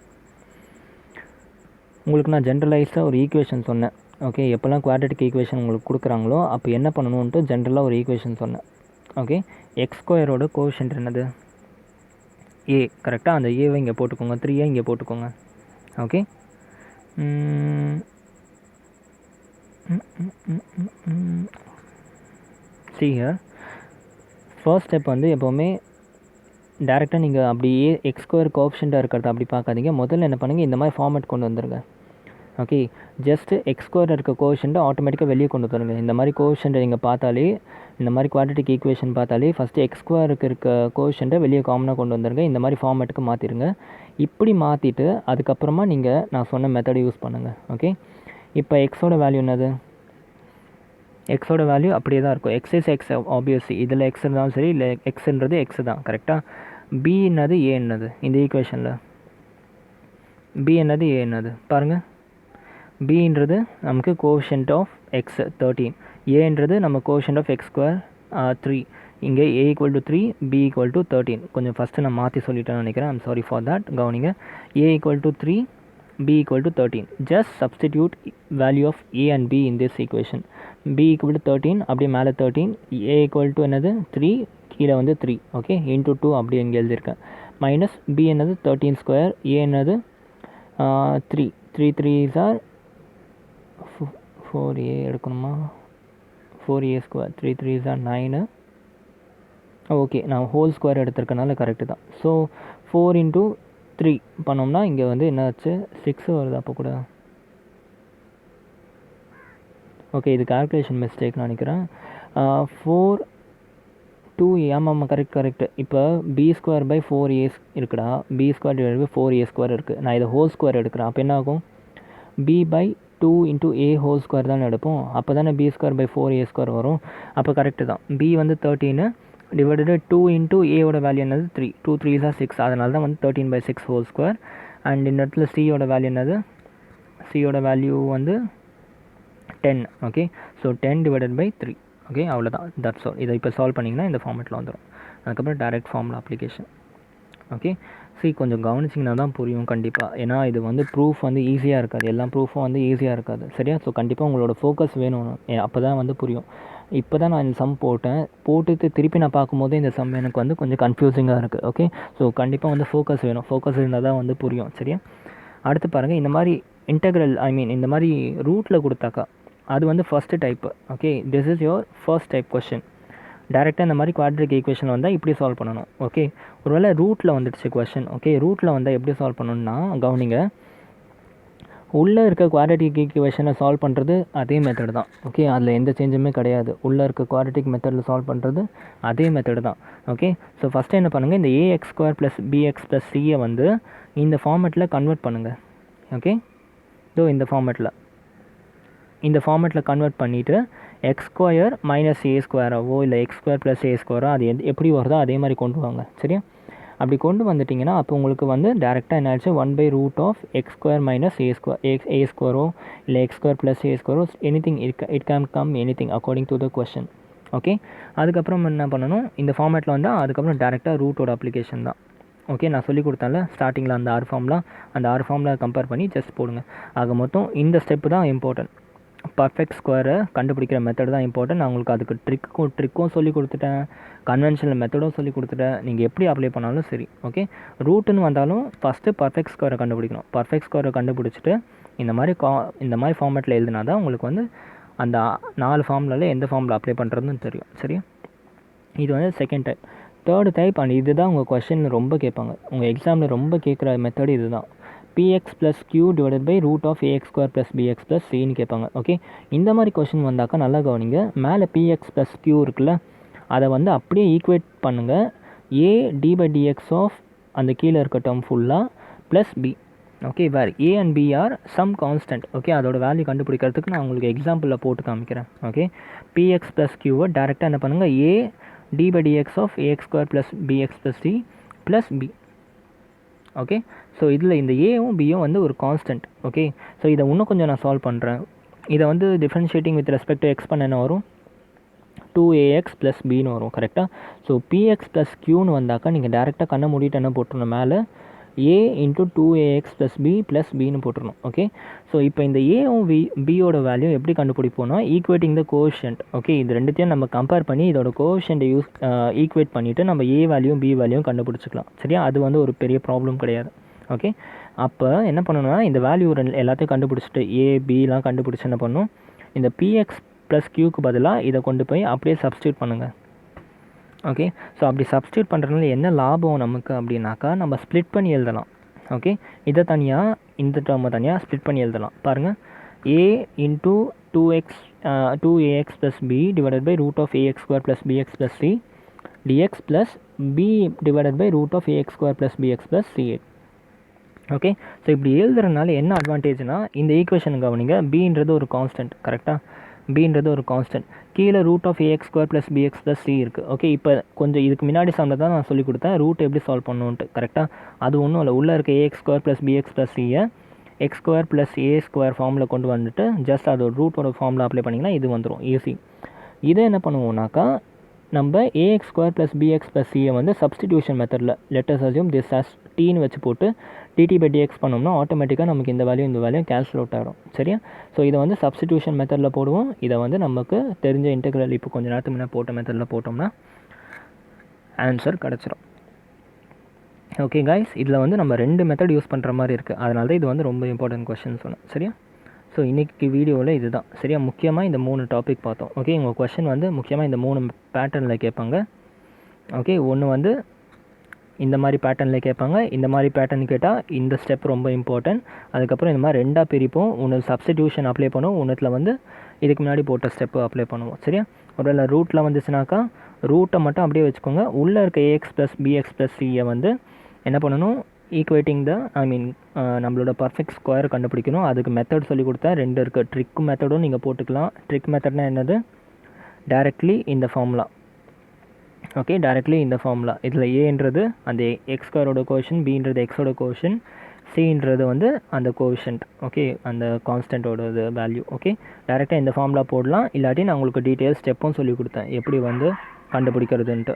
உங்களுக்கு நான் ஜென்ரலைஸாக ஒரு ஈக்குவேஷன் சொன்னேன். ஓகே, எப்போல்லாம் குவாட்ரட்டிக் ஈக்குவேஷன் உங்களுக்கு கொடுக்குறாங்களோ அப்போ என்ன பண்ணணுன்ட்டு ஜென்ரலாக ஒரு ஈக்குவேஷன் சொன்னேன். ஓகே, X² கோஷன்ட் என்னது A. கரெக்டாக, அந்த ஏவை இங்கே போட்டுக்கோங்க, 3A இங்கே போட்டுக்கோங்க. Okay, see here, first step வந்து எப்போவுமே டேரெக்டாக நீங்கள் அப்படியே X² கோஎஃபிஷியண்ட்டாக இருக்கிறத அப்படி பார்க்காதீங்க. முதல்ல என்ன பண்ணுங்கள், இந்த மாதிரி ஃபார்மேட் கொண்டு வந்துடுங்க. ஓகே, ஜஸ்ட்டு X² இருக்க கோஎஃபிஷியண்ட்டை ஆட்டோமேட்டிக்காக வெளியே கொண்டு வந்துடுங்க. இந்த மாதிரி கோஎஃபிஷியண்ட்டை நீங்கள் பார்த்தாலே, இந்த மாதிரி குவாட்ரட்டிக் ஈக்குவேஷன் பார்த்தாலே ஃபஸ்ட்டு X² இருக்க கோஎஃபிஷியண்ட்டை வெளியே காமனாக கொண்டு வந்துடுங்க. இந்த மாதிரி ஃபார்மேட்டுக்கு மாற்றிடுங்க. இப்படி மாற்றிட்டு அதுக்கப்புறமா நான் சொன்ன மெத்தடை யூஸ் பண்ணுங்கள். ஓகே, இப்போ எக்ஸோட வேல்யூ என்னது, எக்ஸோட வேல்யூ அப்படியே தான் இருக்கும். எக்ஸ் இஸ் எக்ஸ் ஆப்வியஸ்லி, இதில் எக்ஸ் இருந்தாலும் சரி, இல்லை எக்ஸ்ன்றது எக்ஸ் தான். கரெக்டாக, பி என்னது ஏ என்னது இந்த ஈக்குவேஷனில் பி என்னது ஏ என்னது பாருங்கள். பின்றது நமக்கு கோஷன்ட் ஆஃப் எக்ஸ் 13, ஏன்றது நம்ம கோஷன்ட் ஆஃப் எக்ஸ் ஸ்கொயர் 3. இங்கே A equal to 3, B equal to 13. கொஞ்சம் ஃபஸ்ட்டு நான் மாற்றி சொல்லிட்டேன்னு நினைக்கிறேன். I'm sorry for that. கவனிங்க, A equal to 3, b equal to 13. Just substitute value of a and b in this equation. b equal to 13, அப்படியே மேலே 13, a equal to என்னது 3, கீழே வந்து 3, ஓகே, இன்ட்டு 2 அப்படி எங்கே எழுதியிருக்கேன். மைனஸ் b என்னது 13 ஸ்கொயர், a என்னது 3, 3 3s are 4a எடுக்கணுமா, 4a square, 3 3s are 9. Okay, நான் ஹோல் ஸ்கொயர் எடுத்திருக்கனால கரெக்டு தான். ஸோ 4 இன்ட்டு 3 பண்ணோம்னா இங்கே வந்து என்ன ஆச்சு, 6 வருது அப்போ கூட. ஓகே, இது கால்குலேஷன் மிஸ்டேக் நினைக்கிறேன். 4 2 ஆமாம் கரெக்ட். இப்போ பி ஸ்கொயர் பை 4a இருக்குடா, b square divide by 4a square இருக்குது. நான் இதை ஹோல் ஸ்கொயர் எடுக்கிறேன். அப்போ என்ன ஆகும், b by 2 into a whole square தானே எடுப்போம். அப்போ தானே b square by 4a square வரும். அப்போ கரெக்டு தான். b வந்து 13 டிவைடட் 2 இன்ட்டு ஏவோட வேல்யூ என்னது 3, 2 3s are 6, அதனால தான் வந்து 13/6 ஹோல் ஸ்கொயர். அண்ட் இந்த இடத்துல சியோட வேல்யூ என்னது, சியோட வேல்யூ வந்து 10. Okay, so 10 divided by 3. Okay, அவ்வளோதான், தட்ஸ் ஆல். இதை இப்போ சால்வ் பண்ணிங்கன்னா இந்த ஃபார்மேட்டில் வந்துடும். அதுக்கப்புறம் டைரக்ட் ஃபார்முலா அப்ளிகேஷன். ஓகே, கொஞ்சம் கவனிச்சிங்கன்னா தான் புரியும் கண்டிப்பாக. ஏன்னா இது வந்து ப்ரூஃப் வந்து ஈஸியாக இருக்காது, எல்லா ப்ரூஃபும் வந்து ஈஸியாக இருக்காது, சரியா? ஸோ கண்டிப்பாக உங்களோட ஃபோக்கஸ் வேணும், அப்போ தான் வந்து புரியும். இப்போ தான் நான் இந்த சம் போட்டுட்டு திருப்பி நான் பார்க்கும்போது இந்த சம் எனக்கு வந்து கொஞ்சம் கன்ஃபியூசிங்காக இருக்குது. ஓகே, ஸோ கண்டிப்பாக வந்து ஃபோக்கஸ் வேணும், ஃபோக்கஸ் இருந்தால் தான் வந்து புரியும், சரியா? அடுத்து பாருங்கள், இந்த மாதிரி இன்டெக்ரல் இந்த மாதிரி ரூட்டில் கொடுத்தாக்கா அது வந்து first type. Okay, this is your first type question. டேரெக்டாக இந்த மாதிரி குவாட்ரிக் ஈக்குவேஷன் வந்தால் இப்படி சால்வ் பண்ணணும். ஓகே, ஒருவேளை ரூட்டில் வந்துடுச்சு கொஷின். ஓகே, ரூட்டில் வந்தால் எப்படி சால்வ் பண்ணணும்னா, கவனிங்க, உள்ளே இருக்க குவாட்ரிக் ஈக்குவேஷனை சால்வ் பண்ணுறது அதே மெத்தட் தான். ஓகே, அதில் எந்த சேஞ்சுமே கிடையாது. உள்ளே இருக்க குவாட்ரிக் மெத்தடில் சால்வ் பண்ணுறது அதே மெத்தட் தான். ஓகே, ஸோ ஃபஸ்ட்டு என்ன பண்ணுங்கள், இந்த ax square plus bx plus c வந்து இந்த ஃபார்மேட்டில் கன்வெர்ட் பண்ணுங்கள். ஓகே, இந்த ஃபார்மேட்டில் கன்வெர்ட் பண்ணிவிட்டு எக்ஸ் ஸ்கொயர் மைனஸ் ஏ ஸ்கொயராவோ இல்லை எக்ஸ் ஸ்கொயர் ப்ளஸ் ஏ ஸ்கொயரோ அது எப்படி வருதோ அதே மாதிரி கொண்டு வாங்க, சரியா? அப்படி கொண்டு வந்துட்டிங்கன்னா அப்போ உங்களுக்கு வந்து டேரெக்டாக என்ன ஆச்சு, 1/√of X square minus A ஸ்கொயரோ இல்லை எக்ஸ் ஸ்கொயர் ப்ளஸ் ஏ ஸ்கொயரோ anything it can come anything according to the question. Okay, அதுக்கப்புறம் என்ன பண்ணணும், இந்த ஃபார்மேட்டில் வந்தால் அதுக்கப்புறம் டேரெக்டாக ரூட்டோட அப்ளிகேஷன் தான். ஓகே, நான் சொல்லி கொடுத்தேன்ல ஸ்டார்டிங்கில் அந்த 6 ஃபார்முலா கம்பேர் பண்ணி ஜஸ்ட் போடுங்க. ஆக மொத்தம் இந்த ஸ்டெப்பு தான் இம்பார்ட்டன்ட். பர்ஃபெக்ட் ஸ்கொயரை கண்டுபிடிக்கிற மெத்தட் தான் இம்பார்ட்டன்ட். நான் உங்களுக்கு அதுக்கு ட்ரிக்கும் சொல்லி கொடுத்துட்டேன், கன்வென்ஷனல் மெத்தடும் சொல்லி கொடுத்துட்டேன். நீங்கள் எப்படி அப்ளை பண்ணாலும் சரி. ஓகே, ரூட்டுன்னு வந்தாலும் ஃபஸ்ட்டு பர்ஃபெக்ட் ஸ்கொயரை கண்டுபிடிக்கணும். பர்ஃபெக்ட் ஸ்கொயரை கண்டுபிடிச்சிட்டு இந்த மாதிரி ஃபார்மேட்டில் எழுதினா தான் உங்களுக்கு வந்து அந்த 4 ஃபார்முலாவில் எந்த ஃபார்முலா அப்ளை பண்ணுறதுன்னு தெரியும், சரியா? இது வந்து second type. Third type, and இது தான் உங்கள் கொஷனில் ரொம்ப கேட்பாங்க, உங்கள் எக்ஸாமில் ரொம்ப கேட்குற மெத்தட் இது தான். px plus q divided by root of ax square plus bx plus cன்னு கேட்பாங்க. ஓகே, இந்த மாதிரி கொஷின் வந்தாக்கா நல்லா கவனிங்க, மேலே px ப்ளஸ் q இருக்குல்ல, அதை வந்து அப்படியே ஈக்குவேட் பண்ணுங்கள். a d by dx of அந்த கீழே இருக்க டேர்ம் ஃபுல்லாக ப்ளஸ் b. ஓகே, வேறு a and b are some constant. Okay, அதோட வேல்யூ கண்டுபிடிக்கிறதுக்கு நான் உங்களுக்கு எக்ஸாம்பிளில் போட்டு காமிக்கிறேன். ஓகே, px ப்ளஸ் qவை டேரெக்டாக என்ன பண்ணுங்கள், a d by dx of ax square plus bx plus c plus b. Okay, so இதில் இந்த ஏவும் பியும் வந்து ஒரு கான்ஸ்டன்ட். ஓகே, ஸோ இதை இன்னும் கொஞ்சம் நான் சால்வ் பண்ணுறேன். இதை வந்து differentiating with respect to X பண்ண என்ன வரும், 2ax ப்ளஸ் பின்னு வரும், கரெக்டாக? ஸோ px ப்ளஸ் க்யூன்னு வந்தாக்கா நீங்கள் டேரெக்டாக கண்ணை மூடிட்டு என்ன போட்டுருணும், மேலே a into 2ax plus b plus பின்னு போட்டுருணும். ஓகே, ஸோ இப்போ இந்த ஏவும் பியோட வேல்யூ எப்படி கண்டுபிடிப்போம்னா, ஈக்குவேட்டிங் த கோஷன்ட். ஓகே, இது ரெண்டுத்தையும் நம்ம கம்பேர் பண்ணி இதோட கோஷன்ட்டை ஈக்குவேட் பண்ணிவிட்டு நம்ம ஏ வேல்யூவும் பி வேல்யூவும் கண்டுபிடிச்சிக்கலாம், சரியா? அது வந்து ஒரு பெரிய ப்ராப்ளம் கிடையாது. ஓகே, அப்போ என்ன பண்ணணும்னா, இந்த வேல்யூ எல்லாத்தையும் கண்டுபிடிச்சிட்டு ஏ பிலாம் கண்டுபிடிச்சி என்ன பண்ணணும், இந்த px ப்ளஸ் க்யூக்கு பதிலாக இதை கொண்டு போய் அப்படியே சப்ஸ்டியூட் பண்ணுங்கள். ஓகே, ஸோ அப்படி சப்ஸ்டியூட் பண்ணுறதுனால என்ன லாபம் நமக்கு அப்படின்னாக்கா, நம்ம ஸ்ப்ளிட் பண்ணி எழுதலாம். ஓகே, இதை தனியாக இந்த டேர்மை தனியாக ஸ்ப்ளிட் பண்ணி எழுதலாம். பாருங்கள், a into 2ax plus b divided by root of ax square plus bx plus c dx plus b divided by root of ax square plus bx plus c. Okay, so இப்படி எழுதுறதுனால என்ன அட்வான்டேஜ்னால், இந்த equation கவனிங்க, பின்றது ஒரு constant, கரெக்டாக? பின்றது ஒரு constant. கீழே root of ax square plus bx plus c இருக்குது. ஓகே, இப்போ கொஞ்சம் இதுக்கு முன்னாடி சம்மில் தான் நான் சொல்லி கொடுத்தேன் ரூட் எப்படி சால்வ் பண்ணணுன்ட்டு. கரெக்டாக? அது ஒன்றும் இல்லை, உள்ளே இருக்க ax square plus bx plus சியை X square plus A square ஃபார்மில் கொண்டு வந்துட்டு ஜஸ்ட் அது ஒரு ரூட்டோட ஃபார்மில் அப்ளை பண்ணிங்கன்னா இது வந்துடும் ஈஸி. இதை என்ன பண்ணுவோம்னாக்கா, நம்ம ax square plus bx plus சியை வந்து சப்ஸ்டிடியூஷன் மெத்தடில் லெட்டஸ் அஸ்யூம் திஸ் ஆஸ் டீன்னு வச்சு போட்டு டிடி பை டிஎக்ஸ் பண்ணோம்னா ஆட்டோமேட்டிக்காக நமக்கு இந்த வேல்யூ கேன்சல் அவுட் ஆகிடும். சரியா? ஸோ இதை வந்து சப்ஸ்டிடியூஷன் மெத்தடில் போடுவோம். இதை வந்து நமக்கு தெரிஞ்ச இன்டெக்ரல் இப்போ கொஞ்சம் நேரத்துக்கு முன்னே போட்ட மெத்தடில் போட்டோம்னா ஆன்சர் கிடச்சிரும். ஓகே கைஸ், இதில் வந்து நம்ம 2 மெத்தட் யூஸ் பண்ணுற மாதிரி இருக்குது. அதனால தான் இது வந்து ரொம்ப இம்பார்ட்டன்ட் கொஸ்டின் சொன்னேன். சரியா? ஸோ இன்றைக்கி வீடியோவில் இது தான். சரியா? முக்கியமாக இந்த 3 டாபிக் பார்த்தோம். ஓகே, உங்கள் கொஸ்டின் வந்து முக்கியமாக இந்த 3 பேட்டர்னில் கேட்பாங்க. ஓகே, ஒன்று வந்து இந்த மாதிரி பேட்டர்னில் கேட்பாங்க. இந்த மாதிரி பேட்டர்ன் கேட்டால் இந்த ஸ்டெப் ரொம்ப இம்பார்ட்டன்ட். அதுக்கப்புறம் இந்த மாதிரி 2ஆக பிரிப்போம். ஒன்று சப்ஸ்டிடியூஷன் அப்ளை பண்ணுவோம், ஒன்றுத்தில் வந்து இதுக்கு முன்னாடி போட்ட ஸ்டெப்பு அப்ளை பண்ணுவோம். சரியா? ஒருவேளை ரூட்டில் வந்துச்சுனாக்கா ரூட்டை மட்டும் அப்படியே வச்சுக்கோங்க. உள்ளே இருக்க ஏஎக்ஸ் ப்ளஸ் பிஎக்ஸ் ப்ளஸ் சியை வந்து என்ன பண்ணணும், ஈக்குவேட்டிங் நம்மளோட பர்ஃபெக்ட் ஸ்கொயர் கண்டுபிடிக்கணும். அதுக்கு மெத்தட் சொல்லி கொடுத்தேன், 2 இருக்குது. ட்ரிக் மெத்தடும் நீங்கள் போட்டுக்கலாம். ட்ரிக் மெத்தட்னா என்னது, டைரக்ட்லி இந்த ஃபார்முலா. ஓகே, டைரக்ட்லி இந்த ஃபார்முலா. இதில் ஏன்றது அந்த எக்ஸ் ஸ்கொயரோட கோஷன், பின்றது எக்ஸோட கோஷன், சின்றது வந்து அந்த கோஷன்ட். ஓகே, அந்த கான்ஸ்டன்ட்டோட வேல்யூ. ஓகே, டைரெக்டாக இந்த ஃபார்முலா போடலாம். இல்லாட்டி நான் உங்களுக்கு டீட்டெயில்ஸ் ஸ்டெப்பும் சொல்லி கொடுத்தேன் எப்படி வந்து கண்டுபிடிக்கிறதுன்ட்டு.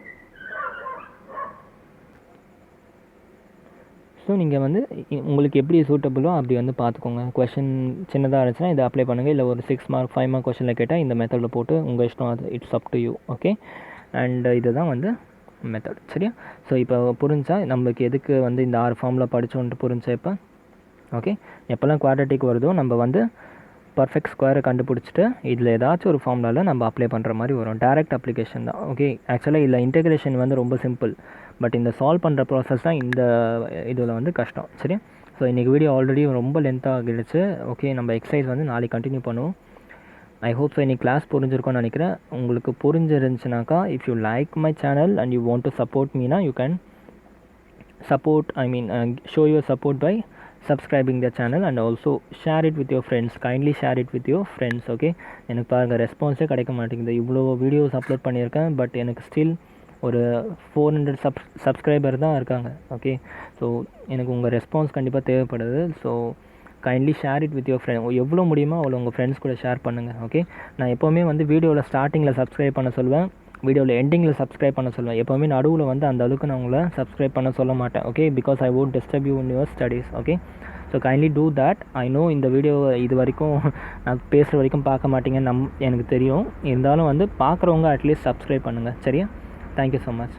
ஸோ நீங்கள் வந்து உங்களுக்கு எப்படி சூட்டபுளோ அப்படி வந்து பார்த்துக்கோங்க. கொஷின் சின்னதாக இருந்துச்சுன்னா இதை அப்ளை பண்ணுங்கள். இல்லை ஒரு 6 மார்க் 5 மார்க் கொஷனில் கேட்டால் இந்த மெத்தடில் போட்டு உங்கள் இஷ்டம், அது it's up to you. Okay, and இதுதான் வந்து மெத்தட். சரியா? ஸோ இப்போ புரிஞ்சா நம்மளுக்கு எதுக்கு வந்து இந்த 6 ஃபார்மில் படித்தோன்ட்டு புரிஞ்சா இப்போ. ஓகே, எப்போல்லாம் குவாட்ரட்டிக் வருதோ நம்ம வந்து பர்ஃபெக்ட் ஸ்கொயரை கண்டுபிடிச்சிட்டு இதில் ஏதாச்சும் ஒரு ஃபார்முலாவில் நம்ம அப்ளை பண்ணுற மாதிரி வரும். டேரெக்ட் அப்ளிகேஷன் தான். ஓகே, ஆக்சுவலாக இதில் இன்டெகிரேஷன் வந்து ரொம்ப சிம்பிள். பட் இந்த சால்வ் பண்ணுற ப்ராசஸ் தான் இந்த இதில் வந்து கஷ்டம். சரி? ஸோ இன்றைக்கி வீடியோ ஆல்ரெடி ரொம்ப லென்த்தாக ஆகிடுச்சு. ஓகே, நம்ம எக்ஸசைஸ் வந்து நாளைக்கு கண்டினியூ பண்ணுவோம். ஐ ஹோப் ஸோ இன்றைக்கி கிளாஸ் புரிஞ்சிருக்கோன்னு நினைக்கிறேன். உங்களுக்கு புரிஞ்சிருந்துச்சுனாக்கா, if you like my channel and you want to support Meena, you can support, show your support by subscribing the channel and also share it with your friends. Kindly share it with your friends. Okay, எனக்கு பாருங்கள் ரெஸ்பான்ஸே கிடைக்க மாட்டேங்குது. இவ்வளோ videos upload பண்ணியிருக்கேன், but எனக்கு still ஒரு 400 subscriber தான் இருக்காங்க. ஓகே, ஸோ எனக்கு உங்கள் ரெஸ்பான்ஸ் கண்டிப்பாக தேவைப்படுது. So kindly share it with your friend. எவ்வளோ முடியுமோ அவ்வளோ உங்கள் ஃப்ரெண்ட்ஸ் கூட ஷேர் பண்ணுங்கள். ஓகே, நான் எப்போவுமே வந்து வீடியோவில் ஸ்டார்டிங்கில் சப்ஸ்கிரைப் பண்ண சொல்லுவேன், வீடியோவில் எண்டிங்கில் சப்ஸ்கிரைப் பண்ண சொல்லுவேன். எப்போவுமே நடுவில் வந்து அந்த அளவுக்கு நான் உங்களை சப்ஸ்கிரைப் பண்ண சொல்ல மாட்டேன். Okay, because I won't disturb you in your studies. Okay, so kindly do that. I know இந்த வீடியோ இது வரைக்கும் நான் பேசுகிற வரைக்கும் பார்க்க மாட்டீங்கன்னு எனக்கு தெரியும். இருந்தாலும் வந்து பார்க்குறவங்க அட்லீஸ்ட் சப்ஸ்கிரைப் பண்ணுங்கள். சரியா? Thank you so much.